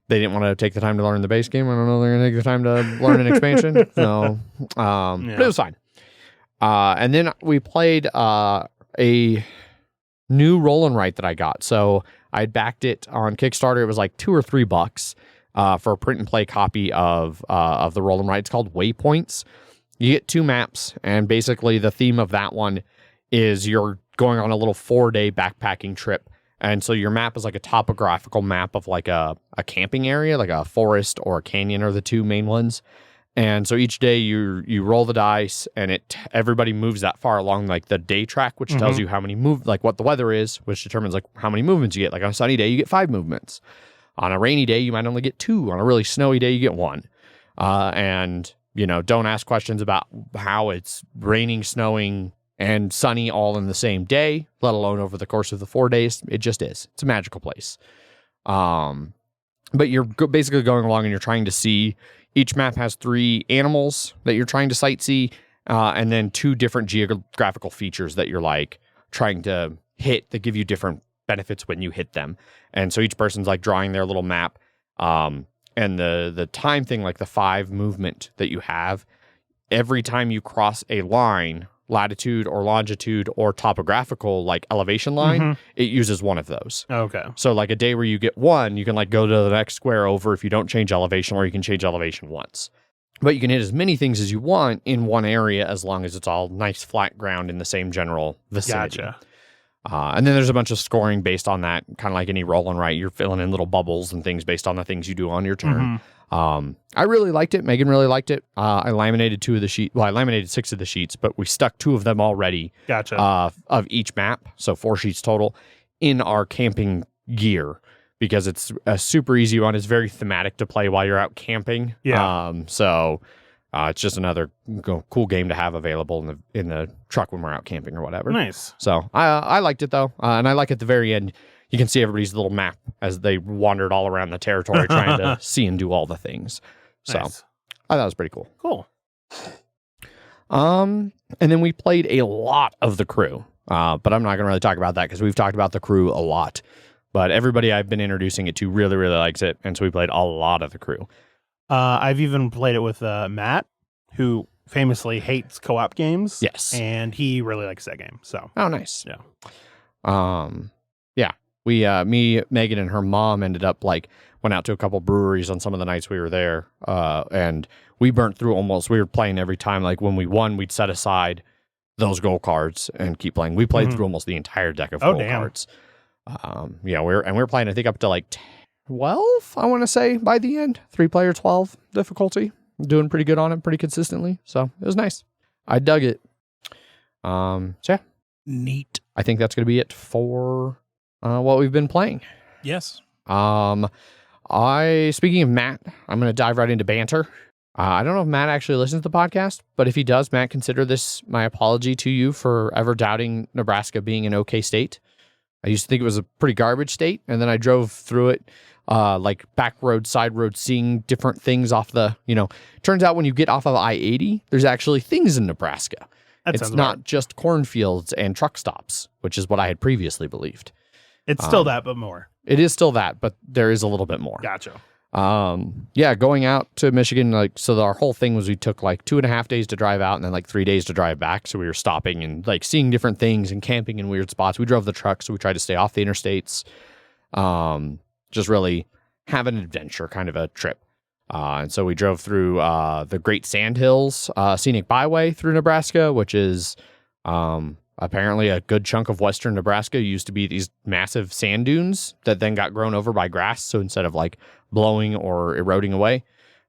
they didn't want to take the time to learn the base game. I don't know if they're going to take the time to learn an expansion. So, but it was fine. And then we played a new roll and write that I got. So I backed it on Kickstarter. It was like $2 or $3 for a print and play copy of the roll and write. It's called Waypoints. You get 2 maps, and basically the theme of that one is you're going on a little 4-day backpacking trip. And so your map is like a topographical map of like a camping area, like a forest or a canyon are the 2 main ones. And so each day you roll the dice, and everybody moves that far along like the day track, which tells you how many like what the weather is, which determines like how many movements you get. Like on a sunny day, you get 5 movements. On a rainy day, you might only get 2. On a really snowy day, you get 1. And don't ask questions about how it's raining, snowing, and sunny all in the same day, let alone over the course of the 4 days. It just is. It's a magical place. But you're basically going along and you're trying to see. Each map has 3 animals that you're trying to sightsee, and then 2 different geographical features that you're like trying to hit that give you different benefits when you hit them. And so each person's like drawing their little map. And the time thing, like the 5 movement that you have, every time you cross a line, latitude or longitude or topographical like elevation line, it uses one of those. Okay. So like a day where you get 1, you can like go to the next square over if you don't change elevation, or you can change elevation once. But you can hit as many things as you want in one area as long as it's all nice flat ground in the same general vicinity. Gotcha. And then there's a bunch of scoring based on that, kind of like any roll and write. You're filling in little bubbles and things based on the things you do on your turn. I really liked it. Megan really liked it. I laminated 2 of the sheets. Well, I laminated 6 of the sheets, but we stuck 2 of them already. Gotcha. Of each map, so 4 sheets total, in our camping gear because it's a super easy one. It's very thematic to play while you're out camping. Yeah. It's just another cool game to have available in the truck when we're out camping or whatever. Nice. So I liked it though, and I like at the very end you can see everybody's little map as they wandered all around the territory trying to see and do all the things. So Nice. I thought it was pretty cool. Cool. And then we played a lot of the crew, but I'm not going to really talk about that because we've talked about the crew a lot. But everybody I've been introducing it to really, really likes it, and so we played a lot of the crew. I've even played it with Matt, who famously hates co-op games. Yes. And he really likes that game. So. Oh, nice. Yeah. Yeah. We, me, Megan, and her mom ended up went out to a couple breweries on some of the nights we were there. And we burnt through we were playing every time. Like when we won, we'd set aside those goal cards and keep playing. We played through almost the entire deck of goal cards. We were playing, I think, up to 12, I want to say, by the end. 3-player 12 difficulty. Doing pretty good on it, pretty consistently. So it was nice. I dug it. So yeah. Neat. I think that's going to be it for what we've been playing. Yes. Speaking of Matt, I'm going to dive right into Banter. I don't know if Matt actually listens to the podcast, but if he does, Matt, consider this my apology to you for ever doubting Nebraska being an okay state. I used to think it was a pretty garbage state, and then I drove through it, back road, side road, seeing different things off the, turns out when you get off of I-80, there's actually things in Nebraska. It's not just cornfields and truck stops, which is what I had previously believed. It's still that, but more. It is still that, but there is a little bit more. Gotcha. Going out to Michigan, so our whole thing was we took 2.5 days to drive out and then 3 days to drive back. So we were stopping and seeing different things and camping in weird spots. We drove the truck, so we tried to stay off the interstates. Just really have an adventure kind of a trip. And so we drove through the Great Sand Hills Scenic Byway through Nebraska, which is a apparently a good chunk of western Nebraska used to be these massive sand dunes that then got grown over by grass. So instead of like blowing or eroding away,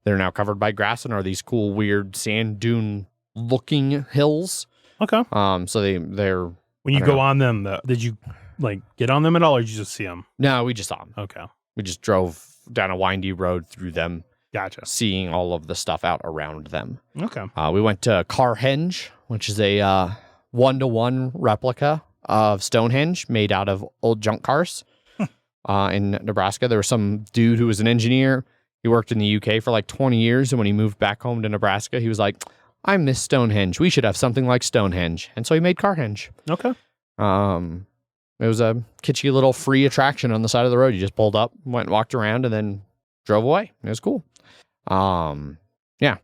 they're now covered by grass and are these cool, weird sand dune looking hills. Okay. So they're When you go on them, though, did you like get on them at all, or did you just see them? no, we just saw them. Okay. We just drove down a windy road through them, Gotcha. seeing all of the stuff out around them. Okay. We went to Carhenge, which is a 1-to-1 replica of Stonehenge made out of old junk cars in Nebraska. There was some dude who was an engineer. He worked in the UK for like 20 years, and when he moved back home to Nebraska, he was like, I miss Stonehenge. We should have something like Stonehenge. And so he made Carhenge. Okay. It was a kitschy little free attraction on the side of the road. You just pulled up, went and walked around, and then drove away. It was cool. Yeah.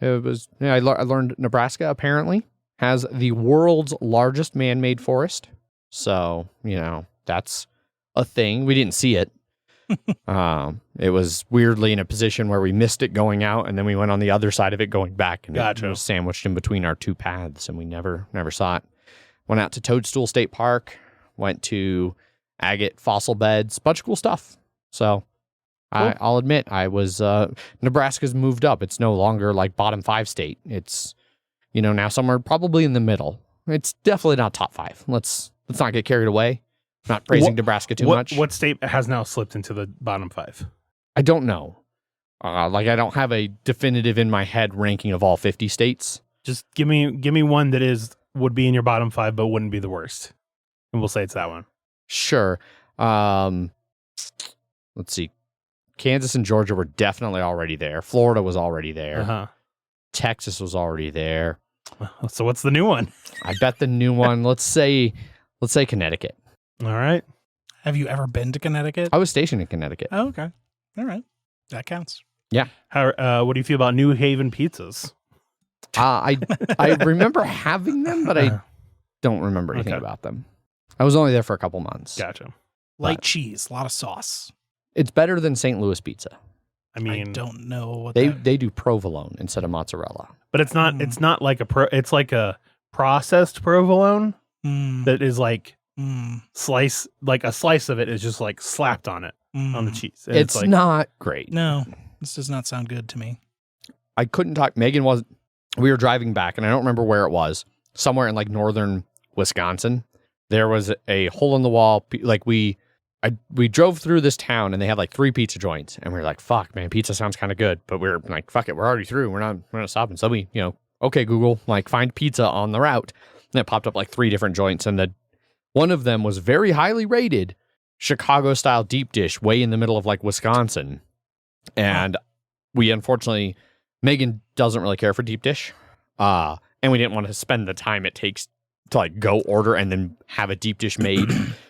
It was. Yeah, I learned Nebraska apparently has the world's largest man-made forest. So, that's a thing. We didn't see it. It was weirdly in a position where we missed it going out, and then we went on the other side of it going back, and Gotcha. it was sandwiched in between our two paths, and we never saw it. Went out to Toadstool State Park, went to agate fossil beds, bunch of cool stuff. So Cool. I'll admit I was Nebraska's moved up. It's no longer like bottom 5 state. It's now somewhere probably in the middle. It's definitely not top 5. Let's not get carried away. Not praising Nebraska too much. What state has now slipped into the bottom 5? I don't know. I don't have a definitive in my head ranking of all 50 states. Just give me one that would be in your bottom 5, but wouldn't be the worst, and we'll say it's that one. Sure. Let's see. Kansas and Georgia were definitely already there. Florida was already there. Uh-huh. Texas was already there. So what's the new one? I bet the new one. Let's say Connecticut. All right. Have you ever been to Connecticut? I was stationed in Connecticut. Oh, okay. All right. That counts. Yeah. How? What do you feel about New Haven pizzas? I remember having them, but I don't remember anything Okay. about them. I was only there for a couple months. Gotcha. Light cheese, a lot of sauce. It's better than St. Louis pizza. I mean, I don't know what They do provolone instead of mozzarella. but it's not. It's not like it's like a processed provolone that is like slice. Like a slice of it is just like slapped on it on the cheese. And It's like, not great. No, this does not sound good to me. I couldn't talk. Megan was. We were driving back, and I don't remember where it was. Somewhere in like northern Wisconsin, there was a hole in the wall. Like we drove through this town, and they had like 3 pizza joints, and we were like, "Fuck, man, pizza sounds kind of good." But we're like, "Fuck it, we're already through. We're not stopping." So we, okay, Google, like find pizza on the route, and it popped up like 3 different joints, and one of them was very highly rated, Chicago style deep dish, way in the middle of like Wisconsin, and we unfortunately. Megan doesn't really care for deep dish, and we didn't want to spend the time it takes to like go order and then have a deep dish made,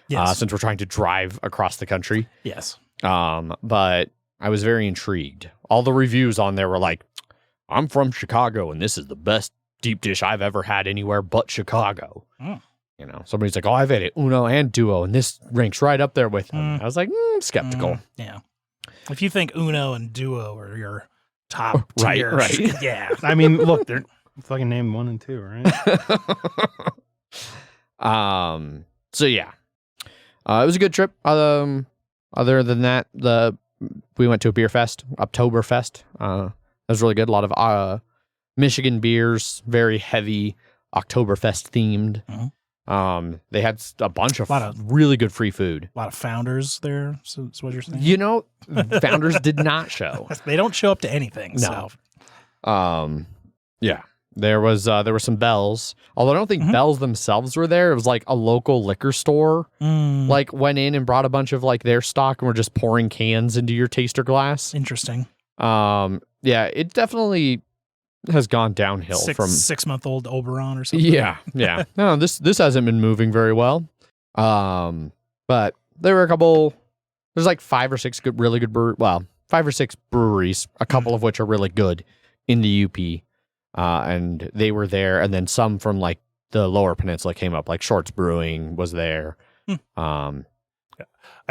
Yes. since we're trying to drive across the country. Yes. But I was very intrigued. All the reviews on there were like, "I'm from Chicago, and this is the best deep dish I've ever had anywhere but Chicago." Oh. Somebody's like, "Oh, I've had it Uno and Duo, and this ranks right up there with them." I was like, skeptical. Yeah. If you think Uno and Duo are your top tier, right. Yeah. I mean, look, they're fucking named 1 and 2, right? So yeah, it was a good trip. Other than that, we went to a beer fest, Oktoberfest. It was really good. A lot of Michigan beers, very heavy Oktoberfest themed. Mhm. They had a bunch of Lot of- really good free food. A lot of founders there, so is what you're saying? Founders did not show. They don't show up to anything. No. So. Yeah. There were some Bells. Although I don't think Bells themselves were there. It was like a local liquor store. Like went in and brought a bunch of like their stock and were just pouring cans into your taster glass. Interesting. Yeah, it definitely has gone downhill from 6-month-old Oberon or something. Yeah. No, this hasn't been moving very well. But there were there's like 5 or 6 really good 5 or 6 breweries, a couple of which are really good in the UP. And they were there, and then some from like the lower peninsula came up, like Shorts Brewing was there. I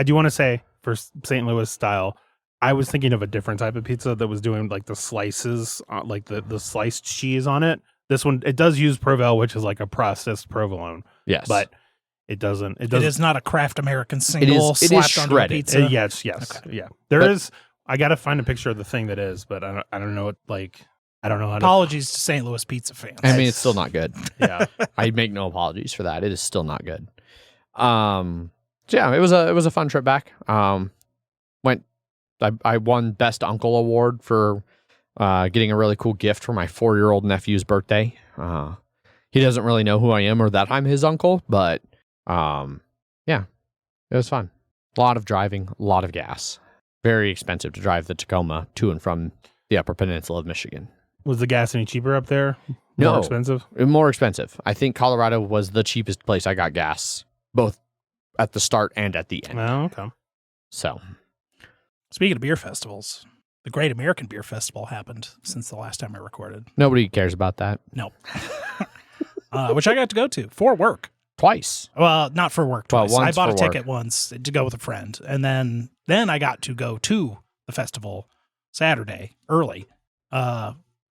do want to say for St. Louis style, I was thinking of a different type of pizza that was doing like the slices, like the sliced cheese on it, This one, it does use Provel, which is like a processed provolone, Yes. but it doesn't. It is not a Kraft American single it is slapped onto a shredded. pizza. Yes. Okay. Yeah. There But- is. I got to find a picture of the thing that is, but I don't know what, like, I don't know how to. Apologies to St. Louis pizza fans. I mean, it's still not good. Yeah. I make no apologies for that. It is still not good. So yeah, it was a fun trip back. I won Best Uncle Award for getting a really cool gift for my 4-year-old nephew's birthday. He doesn't really know who I am or that I'm his uncle, but yeah, it was fun. A lot of driving, a lot of gas. Very expensive to drive the Tacoma to and from the Upper Peninsula of Michigan. Was the gas any cheaper up there? No. More expensive? More expensive. I think Colorado was the cheapest place I got gas, both at the start and at the end. Oh, okay. So, Speaking of beer festivals, the Great American Beer Festival happened since the last time I recorded. nobody cares about that. No. Which I got to go to for work. Twice. Well, not for work Well, twice. I once bought a for ticket work. once to go with a friend. And then I got to go to the festival Saturday early.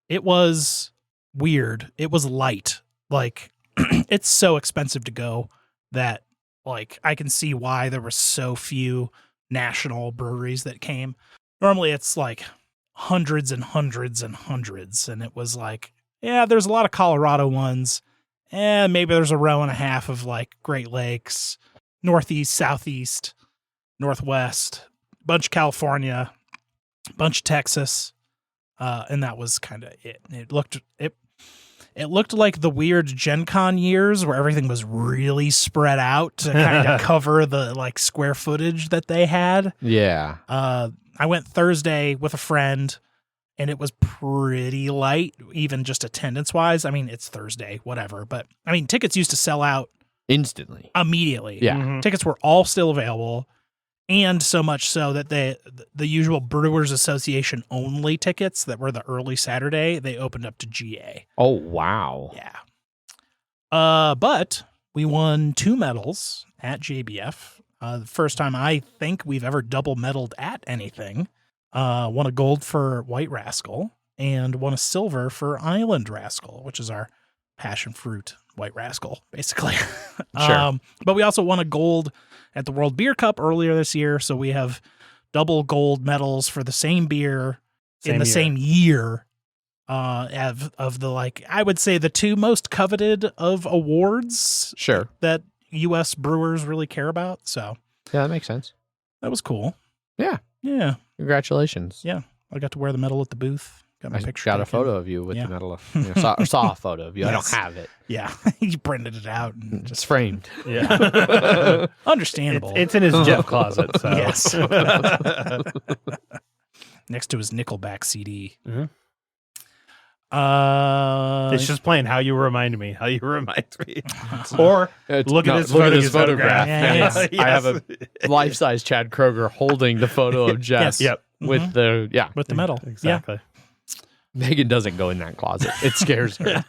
It was weird. It was light. Like, it's so expensive to go that, like, I can see why there were so few national breweries that came. Normally it's like hundreds and hundreds and hundreds. And it was like, yeah, there's a lot of Colorado ones. And maybe there's a row and a half of like Great Lakes, Northeast, Southeast, Northwest, bunch of California, bunch of Texas. And that was kind of it. It looked like the weird Gen Con years where everything was really spread out to kind of cover the like square footage that they had. Yeah. I went Thursday with a friend and it was pretty light, even just attendance wise. I mean, it's Thursday, whatever. But I mean, tickets used to sell out Instantly. immediately. Yeah. Mhm. Tickets were all still available. And so much so that the usual Brewers Association only tickets that were the early Saturday, they opened up to GA. Oh, wow. Yeah. But we won 2 medals at GABF. The first time I think we've ever double medaled at anything. Won a gold for White Rascal and won a silver for Island Rascal, which is our passion fruit White Rascal, basically. Sure. But we also won a gold at the World Beer Cup earlier this year. So we have double gold medals for the same beer in the same year. Of the, like, I would say the 2 most coveted of awards Sure. that U.S. brewers really care about. So Yeah, that makes sense. that was cool. Yeah. Yeah. Congratulations. Yeah. I got to wear the medal at the booth. Got my I picture got a taken. photo of you with Yeah. the medal. Saw a photo of you. I Yes. don't have it. Yeah. He printed it out. And It's just framed. Yeah. understandable. It's in his Jeff closet. So. Yes. Next to his Nickelback CD. Mhm. Uh, It's just playing How You Remind Me. How You Remind Me. Or look at his photograph. Yeah, I have a life-size Chad Kroger holding the photo of Jess Yes. Yep. with the with the medal. Exactly. Megan doesn't go in that closet. It scares her.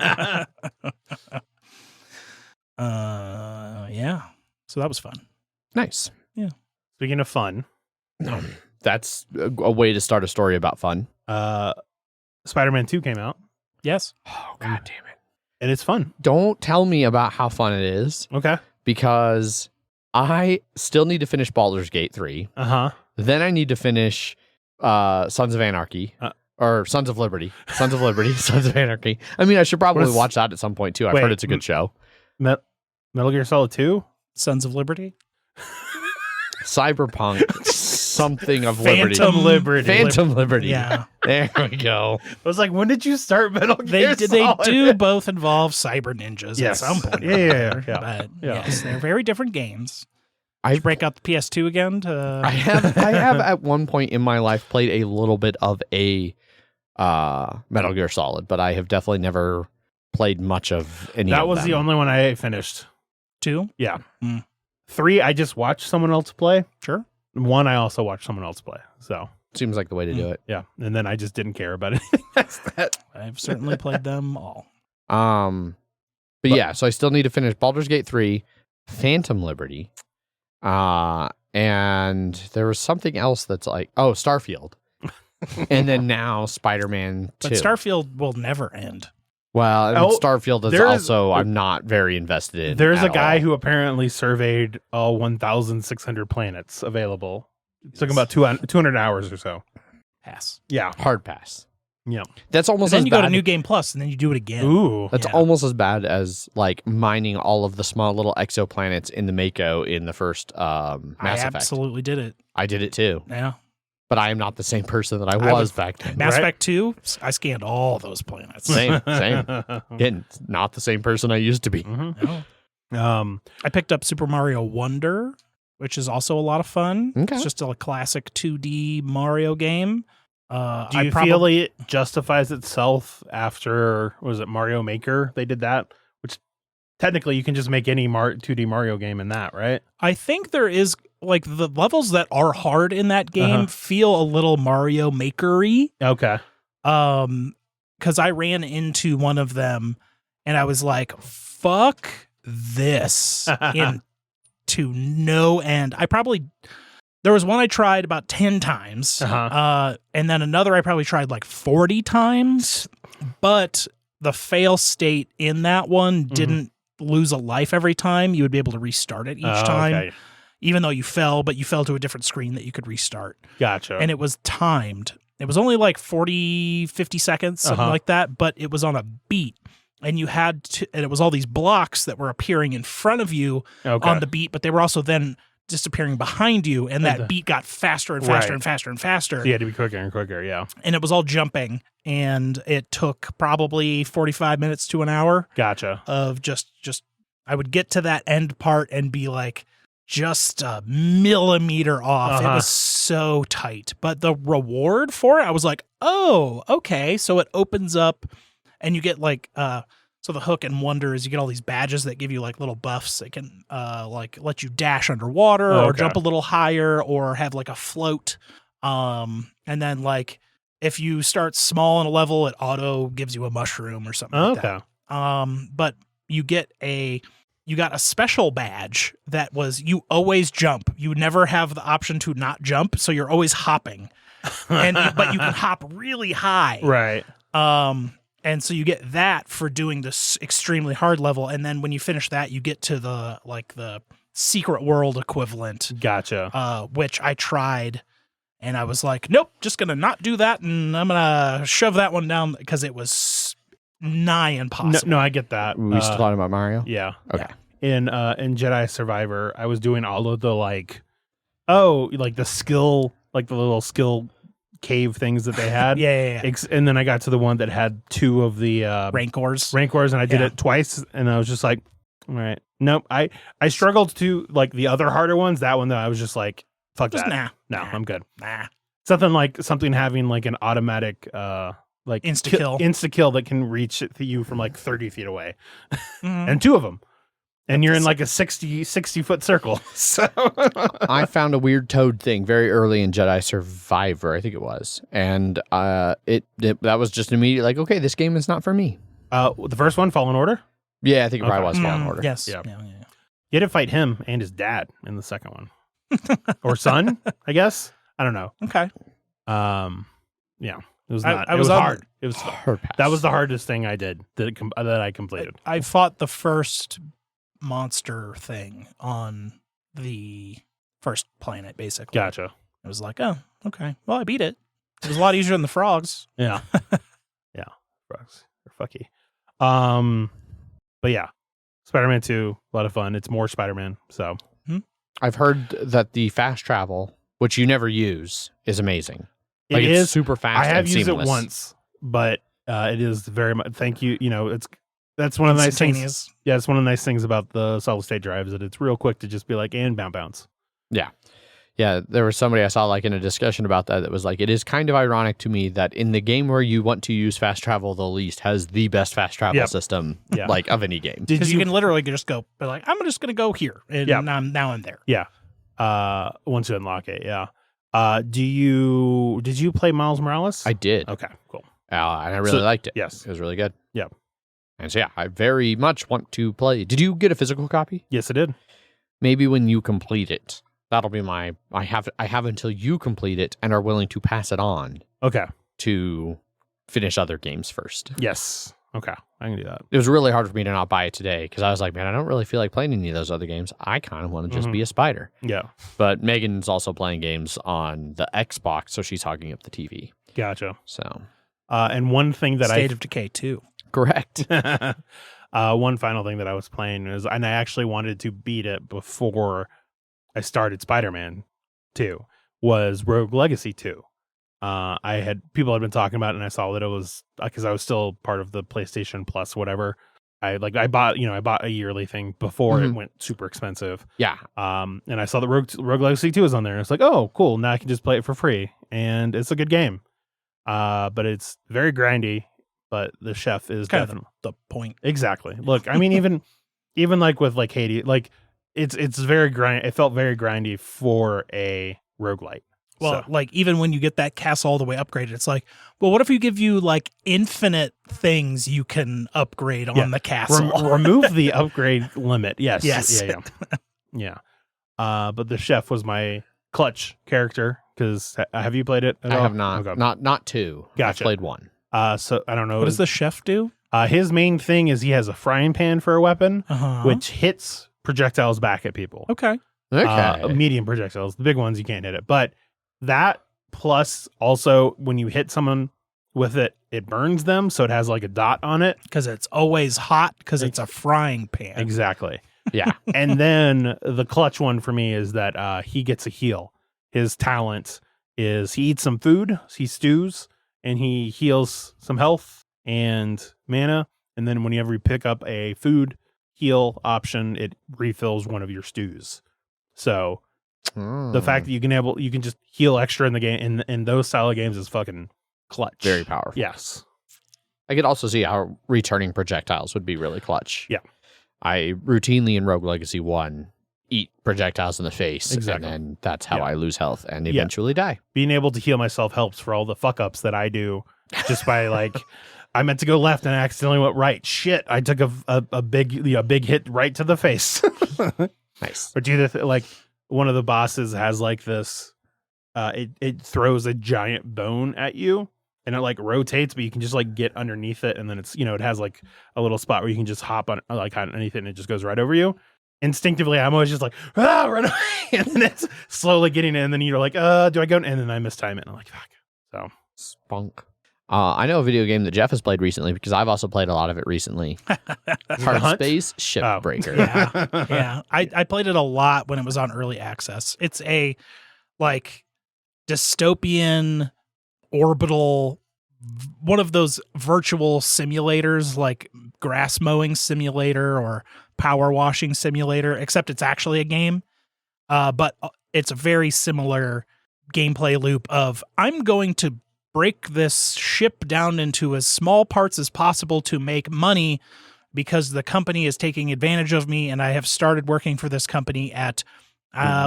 Yeah. So that was fun. Nice. Speaking of fun, That's a way to start a story about fun. Spider-Man 2 came out, Yes. Oh, God damn it. and it's fun. Don't tell me about how fun it is Okay. because I still need to finish Baldur's Gate 3. Uh-huh. Then I need to finish Sons of Anarchy. Or Sons of Liberty. Sons of Liberty. Sons of Anarchy. I mean, I should probably What is- watch that at some point too. I've Wait, heard it's a good show. Metal Gear Solid 2? Sons of Liberty. Cyberpunk. Something of Liberty. Phantom Liberty. Phantom Liberty. Yeah. There we go. I was like, when did you start Metal Gear They Solid? do both involve cyber ninjas Yes. at some point. Yeah. But Yeah. yes, they're very different games. I Did you break out the PS2 again to I have at one point in my life played a little bit of a Metal Gear Solid, but I have definitely never played much of any of That was them. the only one I finished. 2? Yeah. Mm. 3, I just watched someone else play. Sure. 1, I also watched someone else play. So, Seems like the way to do it. yeah. And then I just didn't care about anything past that. I've certainly played them all. But yeah, so I still need to finish Baldur's Gate 3, Phantom Liberty, and there was something else that's like, oh, Starfield. And then now Spider-Man 2. But Starfield will never end. Well, and Oh, Starfield is there's- also I'm not very invested in. There's a at guy all. who apparently surveyed all 1,600 planets available. It took him about 200 hours or so. Pass. Yeah. hard pass. Yeah. That's almost And then as you go bad. to New Game Plus, and then you do it again. Ooh. That's Yeah. almost as bad as like mining all of the small little exoplanets in the Mako in the first Mass I Effect. absolutely did it. I did it too, Yeah. but I am not the same person that I I was would- back then. Mass Right. Effect 2, I scanned all those planets. Same. Again, not the same person I used to be. Mhm. No. I picked up Super Mario Wonder, which is also a lot of fun. Okay. It's just a classic 2D Mario game. Do you feel it justifies itself after, was it Mario Maker? They did that, which technically you can just make any 2D Mario game in that, right? I think there is, like, the levels that are hard in that game feel a little Mario Maker-y. Okay. Because I ran into one of them and I was like, fuck this into no end. There was one I tried about 10 times, and then another I probably tried like 40 times, but the fail state in that one didn't lose a life every time. You would be able to restart it each time, Okay. even though you fell, but you fell to a different screen that you could restart. Gotcha. And it was timed. It was only like 40, 50 seconds, something like that, but it was on a beat. And you had to, and it was all these blocks that were appearing in front of you on the beat, but they were also then disappearing behind you, and that beat got faster and faster and faster and faster. So you had to be quicker and quicker, yeah. And it was all jumping, and it took probably 45 minutes to an hour Gotcha. of just I would get to that end part and be like just a millimeter off. It was so tight. But the reward for it, I was like, oh, okay. So it opens up and you get like so the hook and wonder is you get all these badges that give you like little buffs that can like let you dash underwater or jump a little higher or have like a float. And then like if you start small in a level, it auto gives you a mushroom or something like that. But you got a special badge that was you always jump. You never have the option to not jump, so you're always hopping. But you can hop really high. Right. And so you get that for doing this extremely hard level, and then when you finish that, you get to the secret world equivalent. Gotcha. Which I tried, and I was like, nope, just gonna not do that, and I'm gonna shove that one down because it was nigh impossible. No, I get that. We still talking about Mario? Yeah. Okay. In Jedi Survivor, I was doing all of the the skill, like the little skill cave things that they had. Yeah. And then I got to the one that had two of the Rancors, and I did it twice, and I was just like, all right, nope. I struggled to like the other harder ones. That one though, I was just like, fuck just that. nah, I'm good. nah. Something having like an automatic like insta kill that can reach you from like 30 feet away, and two of them. And you're in like a 60 foot circle. So I found a weird toad thing very early in Jedi Survivor, I think it was. And that was just immediately like, okay, this game is not for me. The first one, Fallen Order? Yeah, I think it probably was Fallen Order. Yes. Yeah. Yeah. You had to fight him and his dad in the second one. Or son, I guess. I don't know. Okay. Yeah. It was not. I it was was on- hard. It was Hard pass. That was the hardest thing I did that I completed. I fought the first monster thing on the first planet, basically. Gotcha. It was like, oh, okay. Well, I beat it. It was a lot easier than the frogs. Yeah. Yeah. Frogs are fucky. But yeah. Spider-Man 2, a lot of fun. It's more Spider-Man, so. I've heard that the fast travel, which you never use, is amazing. It It's is super fast. I have and used seamless. it once, but it is very much. Thank you. You know, that's one of the nice things. Instantaneous. Yeah, it's one of the nice things about the solid state drives that it's real quick to just be like and bounce. Yeah, there was somebody I saw like in a discussion about that was like, it is kind of ironic to me that in the game where you want to use fast travel the least has the best fast travel system like of any game. Because you can literally just go, be like, I'm just going to go here. And now I'm there. Yeah. Once you unlock it, yeah. Did you play Miles Morales? I did. Okay, cool. And I really liked it. Yes. It was really good. Yeah. And so, yeah, I very much want to play. Did you get a physical copy? Yes, I did. Maybe when you complete it. That'll be I have until you complete it and are willing to pass it on Okay. to finish other games first. Yes. Okay. I can do that. It was really hard for me to not buy it today because I was like, man, I don't really feel like playing any of those other games. I kind of want to just be a spider. Yeah. But Megan's also playing games on the Xbox, so she's hogging up the TV. Gotcha. So, and one thing that State of Decay 2. correct. One final thing that I was playing is, and I actually wanted to beat it before I started Spider-Man 2, was Rogue Legacy 2. People had been talking about it, and I saw that it was because I was still part of the PlayStation Plus, whatever. I bought a yearly thing before it went super expensive. Yeah. And I saw that Rogue Legacy 2 is on there, and it's like, oh, cool. Now I can just play it for free, and it's a good game. But it's very grindy. But the chef is Kind definitely of the point. exactly. Look, I mean, even like with like Hades, like it's very grind. It felt very grindy for a roguelite. Well, like even when you get that castle all the way upgraded, it's like, well, what if we give you like infinite things you can upgrade on the castle? Remove the upgrade limit. Yes. Yes. Yeah. But the chef was my clutch character because have you played it? I have not. Okay. Not 2. Gotcha. I played 1. So I don't know. What does the chef do? His main thing is he has a frying pan for a weapon, Uh-huh. which hits projectiles back at people. Okay. Okay. Medium projectiles. The big ones you can't hit it, but that plus also when you hit someone with it, it burns them, so it has like a dot on it. Because it's always hot because it's a frying pan. Exactly. Yeah. And then the clutch one for me is that he gets a heal. His talent is he eats some food, he stews, and he heals some health and mana. And then whenever you pick up a food heal option, it refills one of your stews. So the fact that you can just heal extra in the game in those style of games is fucking clutch. Very powerful. Yes. I could also see how returning projectiles would be really clutch. Yeah. I routinely in Rogue Legacy 1 eat projectiles in the face, Exactly. and then that's how I lose health and Yeah. eventually die. Being able to heal myself helps for all the fuck ups that I do just by like I meant to go left and I accidentally went right. Shit, I took a big hit right to the face. Nice. Or do like one of the bosses has like this it throws a giant bone at you and it like rotates, but you can just like get underneath it, and then it's it has like a little spot where you can just hop on like underneath it and it just goes right over you. Instinctively I'm always just like run away, and then it's slowly getting in, and then you're like do I go, and then I mistime it and I'm like fuck. So Spunk. I know a video game that Jeff has played recently because I've also played a lot of it recently. Hard Hunt? Space Shipbreaker. Yeah. I played it a lot when it was on early access. It's a like dystopian orbital, one of those virtual simulators like grass mowing simulator or power washing simulator, except it's actually a game. But it's a very similar gameplay loop of I'm going to break this ship down into as small parts as possible to make money because the company is taking advantage of me, and I have started working for this company at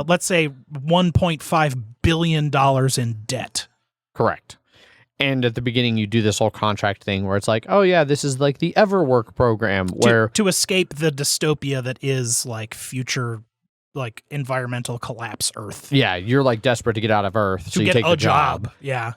let's say $1.5 billion in debt. Correct. And at the beginning, you do this whole contract thing where it's like, oh, yeah, this is like the Everwork program where to escape the dystopia that is like future, like environmental collapse Earth. yeah, you're like desperate to get out of Earth. To so you get take a the job. Yeah.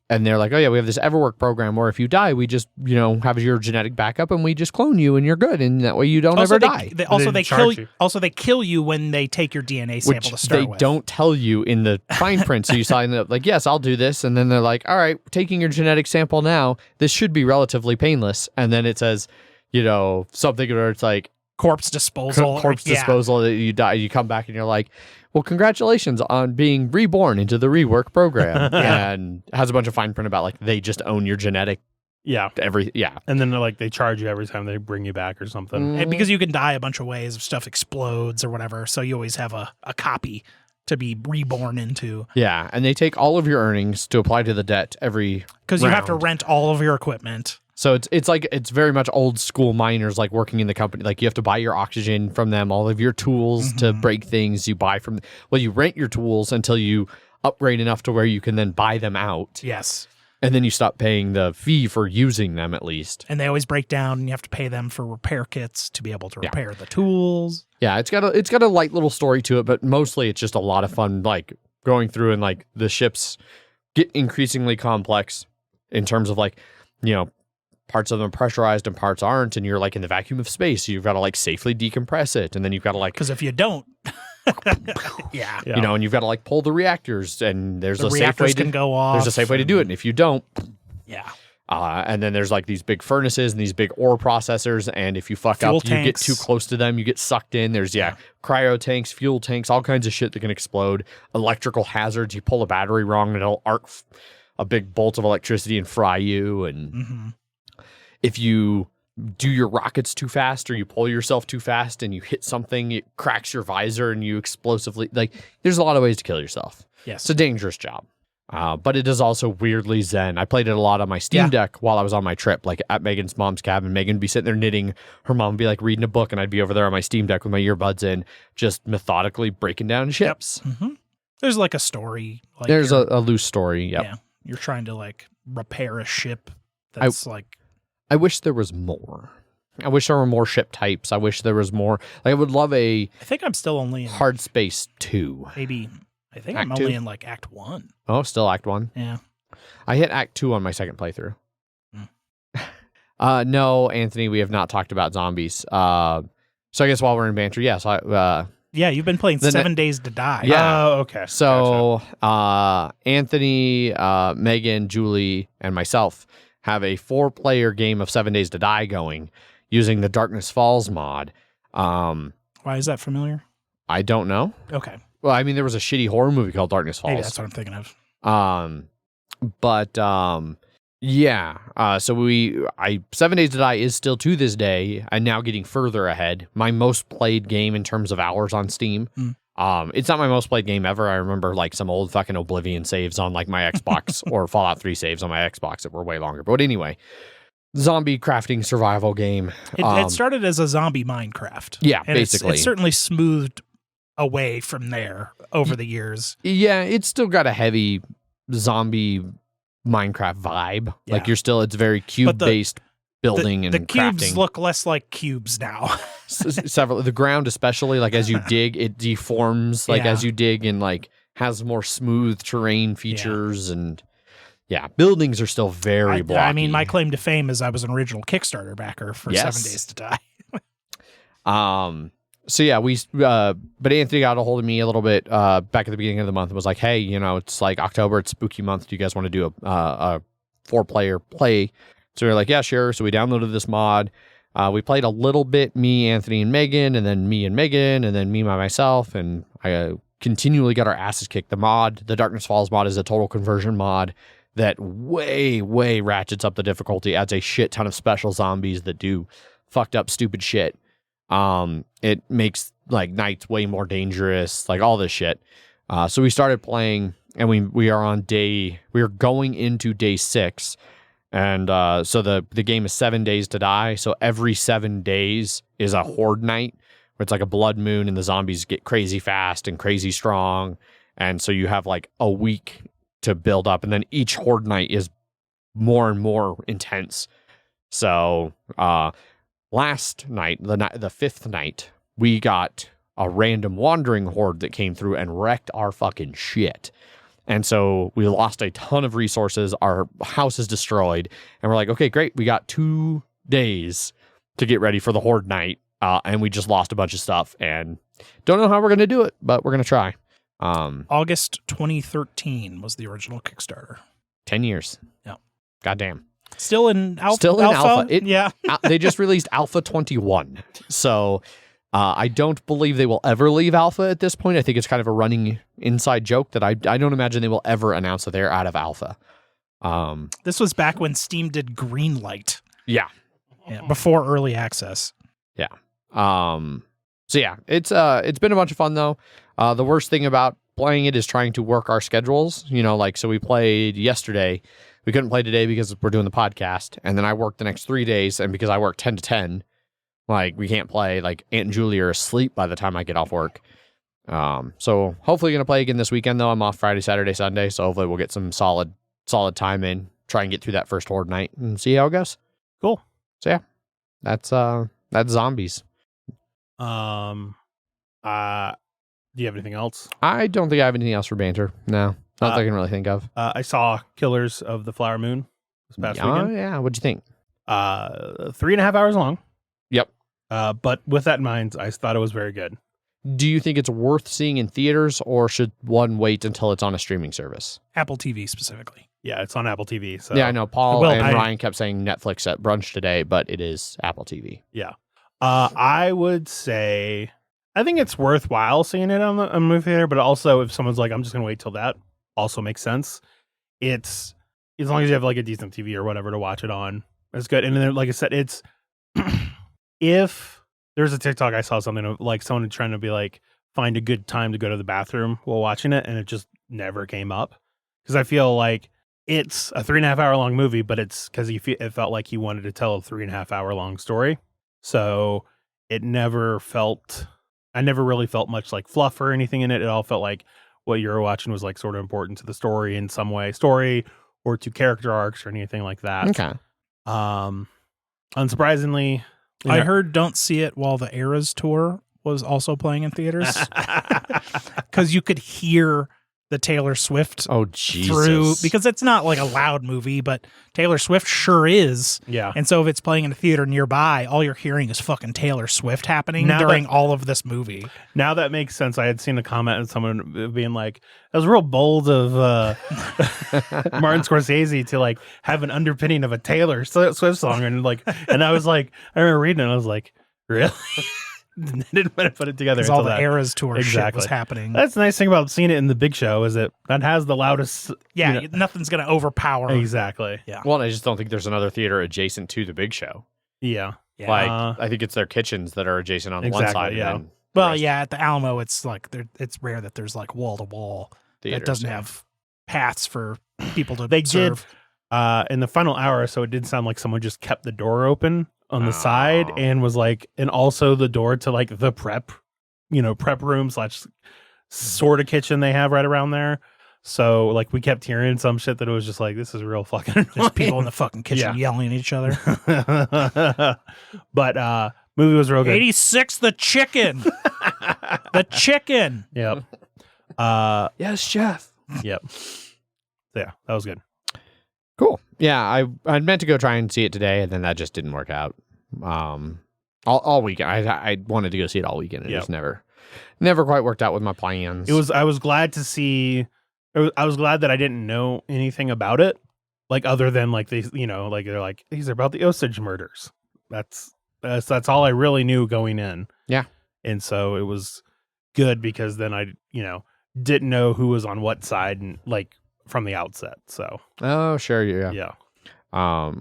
And they're like, oh, yeah, we have this Everwork program where if you die, we just, have your genetic backup and we just clone you and you're good. And that way you don't ever die. They kill you when they take your DNA sample to start they with. don't tell you in the fine print. So you sign up like, yes, I'll do this. And then they're like, all right, taking your genetic sample now. This should be relatively painless. And then it says, something where it's like corpse disposal. disposal that you die. You come back and you're like, well, congratulations on being reborn into the rework program. And it has a bunch of fine print about like they just own your genetic. yeah. And then they charge you every time they bring you back or something. And because you can die a bunch of ways, if stuff explodes or whatever, so you always have a copy to be reborn into. Yeah, and they take all of your earnings to apply to the debt every because you have to round. rent all of your equipment. So it's very much old school miners like working in the company. Like you have to buy your oxygen from them, all of your tools to break things you buy from. Well, you rent your tools until you upgrade enough to where you can then buy them out. Yes. And then you stop paying the fee for using them at least. And they always break down, and you have to pay them for repair kits to be able to repair the tools. Yeah, it's got a light little story to it, but mostly it's just a lot of fun, like going through and like the ships get increasingly complex in terms of like, parts of them are pressurized and parts aren't, and you're like in the vacuum of space. So you've got to like safely decompress it, and then you've got to like Because if you don't, yeah, Yeah. you know, and you've got to like pull the reactors, and there's the a safe way reactors to can go off. there's a safe way to do it, and if you don't, Yeah, and then there's like these big furnaces and these big ore processors, and if you fuck Fuel up, you get tanks. too close to them, you get sucked in. There's cryo tanks, fuel tanks, all kinds of shit that can explode. Electrical hazards. You pull a battery wrong, and it'll arc a big bolt of electricity and fry you. And if you do your rockets too fast or you pull yourself too fast and you hit something, it cracks your visor and you explosively like. There's a lot of ways to kill yourself. yes, It's a dangerous job. But it is also weirdly zen. I played it a lot on my Steam Deck while I was on my trip, like at Megan's mom's cabin. Megan would be sitting there knitting. Her mom would be like reading a book, and I'd be over there on my Steam Deck with my earbuds in, just methodically breaking down ships. there's like a story. Like There's you're- a loose story. Yep. yeah, you're trying to like repair a ship that's like I wish there was more. I wish there were more ship types. I wish there was more. Like I would love a I think I'm still only in Hard Space 2. maybe. I think Act I'm only two? in like Act 1. Oh, still Act 1. Yeah. I hit Act 2 on my second playthrough. Mm. No, Anthony, we have not talked about zombies. So I guess while we're in banter, yes. Yeah, you've been playing The 7 Days to Die. Yeah. Oh, okay. So Anthony, Megan, Julie, and myself have a 4-player game of 7 Days to Die going using the Darkness Falls mod. Why is that familiar? I don't know. Okay. Well, I mean, there was a shitty horror movie called Darkness Maybe Falls. that's what I'm thinking of. Yeah. So 7 Days to Die is still to this day, and now getting further ahead. My most played game in terms of hours on Steam. It's not my most played game ever. I remember like some old fucking Oblivion saves on like my Xbox or Fallout 3 saves on my Xbox that were way longer. But anyway, zombie crafting survival game. It started as a zombie Minecraft. Yeah, and basically. It's certainly smoothed away from there over the years. Yeah, it's still got a heavy zombie Minecraft vibe. Yeah. Like it's very cube-based building The and cubes crafting. look less like cubes now. Several the ground especially, like as you dig, it deforms like Yeah. as you dig and like has more smooth terrain features and buildings are still very blocky. I mean, my claim to fame is I was an original Kickstarter backer for Yes. 7 Days to Die. So yeah, but Anthony got a hold of me a little bit back at the beginning of the month and was like, hey, it's like October, it's spooky month. Do you guys want to do a 4-player play? So we were like, yeah, sure. So we downloaded this mod. We played a little bit, me, Anthony, and Megan, and then me and Megan, and then me by myself, and I continually got our asses kicked. The Darkness Falls mod is a total conversion mod that way, way ratchets up the difficulty, adds a shit ton of special zombies that do fucked up stupid shit. It makes like nights way more dangerous, like all this shit. So we started playing, and we are going into day 6. And so the game is 7 days to die. So every 7 days is a horde night where it's like a blood moon and the zombies get crazy fast and crazy strong. And so you have like a week to build up. And then each horde night is more and more intense. So last night, the 5th night, we got a random wandering horde that came through and wrecked our fucking shit. And so we lost a ton of resources. Our house is destroyed. And we're like, okay, great. We got 2 days to get ready for the horde night. And we just lost a bunch of stuff and don't know how we're going to do it, but we're going to try. August 2013 was the original Kickstarter. 10 years. Yeah. Goddamn. Still in alpha. Still in alpha. Yeah. They just released Alpha 21. So I don't believe they will ever leave alpha at this point. I think it's kind of a running inside joke that I don't imagine they will ever announce that they're out of alpha. This was back when Steam did Greenlight. Yeah. Before early access. Yeah. So yeah, it's been a bunch of fun though. The worst thing about playing it is trying to work our schedules. So we played yesterday. We couldn't play today because we're doing the podcast, and then I worked the next 3 days, and because I work 10 to 10, like we can't play. Like Aunt and Julie are asleep by the time I get off work. So hopefully gonna play again this weekend though. I'm off Friday, Saturday, Sunday, so hopefully we'll get some solid time in. Try and get through that first horde night and see how it goes. Cool. So yeah, that's zombies. Do you have anything else? I don't think I have anything else for banter. No, not that I can really think of. I saw Killers of the Flower Moon this past weekend. Yeah, what'd you think? 3.5 hours long. Yep. But with that in mind, I thought it was very good. Do you think it's worth seeing in theaters, or should one wait until it's on a streaming service? Apple TV specifically. Yeah, it's on Apple TV. So Yeah, I know. Paul Well, and I- Ryan kept saying Netflix at brunch today, but it is Apple TV. Yeah. I would say I think it's worthwhile seeing it on the movie theater, but also if someone's like, I'm just gonna wait till that, also makes sense. It's as long as you have like a decent TV or whatever to watch it on, it's good. And then, like I said, it's if there's a TikTok I saw something of like someone trying to be like find a good time to go to the bathroom while watching it, and it just never came up because I feel like it's a 3.5 hour long movie, but it's because it felt like he wanted to tell a 3.5 hour long story. So it never felt, I never really felt much like fluff or anything in it. It all felt like what you were watching was like sort of important to the story in some way, story or to character arcs or anything like that. Okay. Unsurprisingly, I heard Don't See It while the Eras tour was also playing in theaters because you could hear the Taylor Swift Oh, Jesus. through, because it's not like a loud movie, but Taylor Swift sure is. yeah. And so if it's playing in a theater nearby, all you're hearing is fucking Taylor Swift happening Now during all of this movie. Now that makes sense. I had seen a comment and someone being like, "That was real bold of Martin Scorsese to like have an underpinning of a Taylor Swift song," and like, and I was like, I remember reading it, and I was like, really? Didn't want to put it together. Because all until the that. Eras tour shit Exactly. was happening. That's the nice thing about seeing it in the big show is that has the loudest. Yeah, you know- nothing's going to overpower. exactly. Well, I just don't think there's another theater adjacent to the big show. Yeah. Yeah. Like, Uh, I think it's their kitchens that are adjacent on the one exactly, side. yeah. And then the Well, rest yeah, at the Alamo, it's like it's rare that there's like wall to wall that theaters, doesn't yeah. have paths for people to They serve. did in the final hour, so it did sound like someone just kept the door open on the side Oh. and was like, and also the door to like the prep room / sort of kitchen they have right around there. So like we kept hearing some shit that it was just like, this is real fucking annoying. There's people in the fucking kitchen Yeah. yelling at each other. But movie was real good. 86, the chicken. The chicken. Yep. Yes, chef. Yep. So, yeah, that was good. Cool. Yeah, I meant to go try and see it today, and then that just didn't work out. All weekend. I wanted to go see it all weekend. It Yep. just never quite worked out with my plans. I was glad to see. I was glad that I didn't know anything about it, like other than like they, like they're like these are about the Osage murders. That's all I really knew going in. Yeah. And so it was good because then I, didn't know who was on what side and like from the outset. So Oh, sure. Yeah. yeah.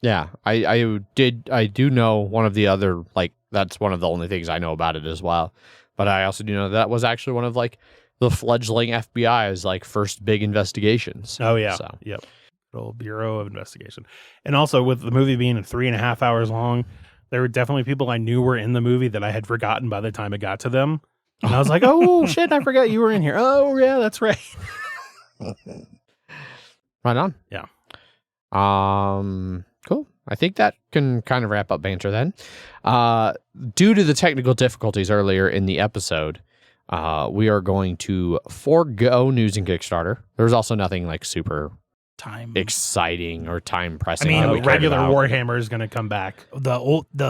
Yeah. I do know one of the other, like, that's one of the only things I know about it as well. But I also do know that was actually one of like the fledgling FBI's like first big investigations. Oh yeah. So. Yep. Little Bureau of Investigation. And also with the movie being 3.5 hours long, there were definitely people I knew were in the movie that I had forgotten by the time it got to them. And I was like, oh shit, I forgot you were in here. Oh yeah, that's right. Right on. Yeah. Cool. I think that can kind of wrap up Banter then. Due to the technical difficulties earlier in the episode, we are going to forego news and Kickstarter. There's also nothing like super Time. exciting or time pressing. I mean, that we cared Regular about. Warhammer is going to come back. The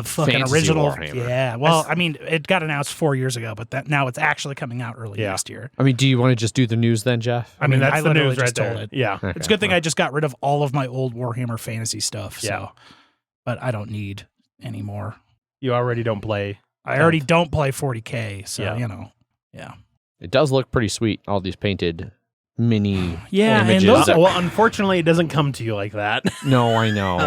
fucking Fantasy original. Warhammer. Yeah. Well, I mean, it got announced 4 years ago, but now it's actually coming out early Yeah. next year. I mean, do you want to just do the news then, Jeff? I mean, that's I the literally news right just told there. it. Yeah. It's a good thing I just got rid of all of my old Warhammer fantasy stuff. So, Yeah. but I don't need any more. You already don't play. I already don't play 40K. So, Yeah. yeah. It does look pretty sweet. All these painted mini Yeah, and images. those Well, unfortunately, it doesn't come to you like that. No, I know.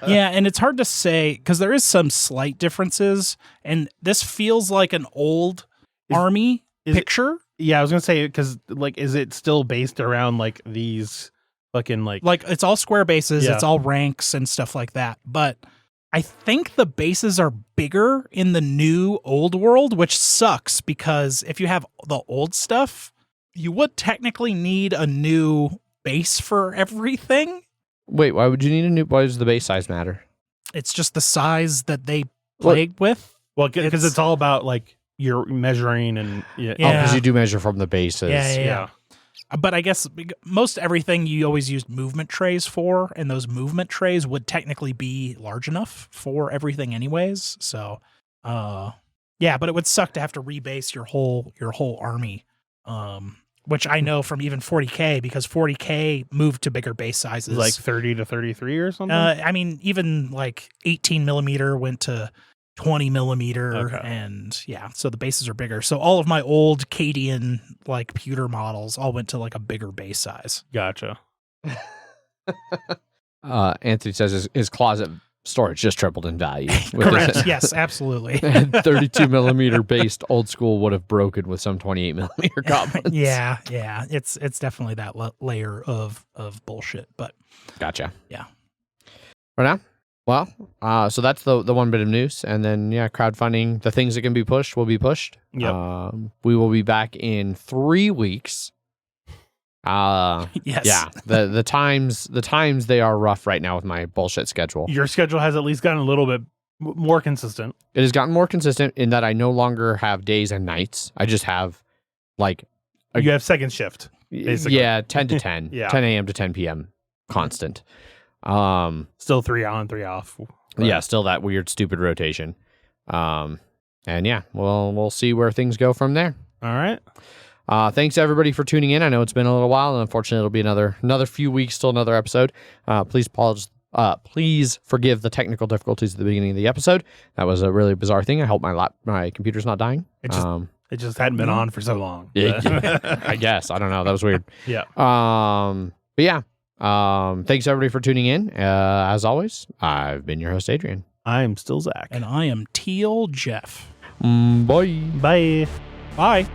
Yeah, and it's hard to say because there is some slight differences, and this feels like an old army is it- picture. Yeah, I was going to say, because, like, is it still based around, like, these fucking, like It's all square bases, Yeah. it's all ranks and stuff like that. But I think the bases are bigger in the new old world, which sucks because if you have the old stuff, you would technically need a new base for everything. Wait, why would you need a new? Why does the base size matter? It's just the size that they What? played with. well, because it's- it's all about, like, you're measuring and... Yeah. Oh, because you do measure from the bases. Yeah. But I guess most everything you always used movement trays for, and those movement trays would technically be large enough for everything anyways. So, yeah, but it would suck to have to rebase your whole army. Which I know from even 40K, because 40K moved to bigger base sizes. Like 30 to 33 or something? I mean, even like 18 millimeter went to 20 millimeter. Okay. And yeah, so the bases are bigger. So all of my old Cadian like pewter models all went to like a bigger base size. Gotcha. Anthony says his closet storage just tripled in value. Correct. Yes, absolutely. 32 millimeter based old school would have broken with some 28 millimeter goblins. Yeah. It's definitely that layer of bullshit. But Gotcha. yeah. Right now? Well, so that's the one bit of news. And then, crowdfunding, the things that can be pushed will be pushed. Yep. We will be back in 3 weeks. Yes. Yeah. The times they are rough right now with my bullshit schedule. Your schedule has at least gotten a little bit more consistent. It has gotten more consistent in that I no longer have days and nights. I just have like You have second shift, basically. 10 to 10, Yeah. 10 a.m. to 10 p.m. constant. Still 3 on, 3 off. But Yeah, still that weird, stupid rotation. And yeah, we'll see where things go from there. All right. Thanks everybody for tuning in. I know it's been a little while, and unfortunately, it'll be another few weeks till another episode. Please forgive the technical difficulties at the beginning of the episode. That was a really bizarre thing. I hope my computer's not dying. It just hadn't been on for so long. I guess I don't know. That was weird. Yeah. But yeah. Thanks everybody for tuning in. As always, I've been your host, Adrian. I'm still Zach. And I am Teal Jeff. Bye. Bye. Bye.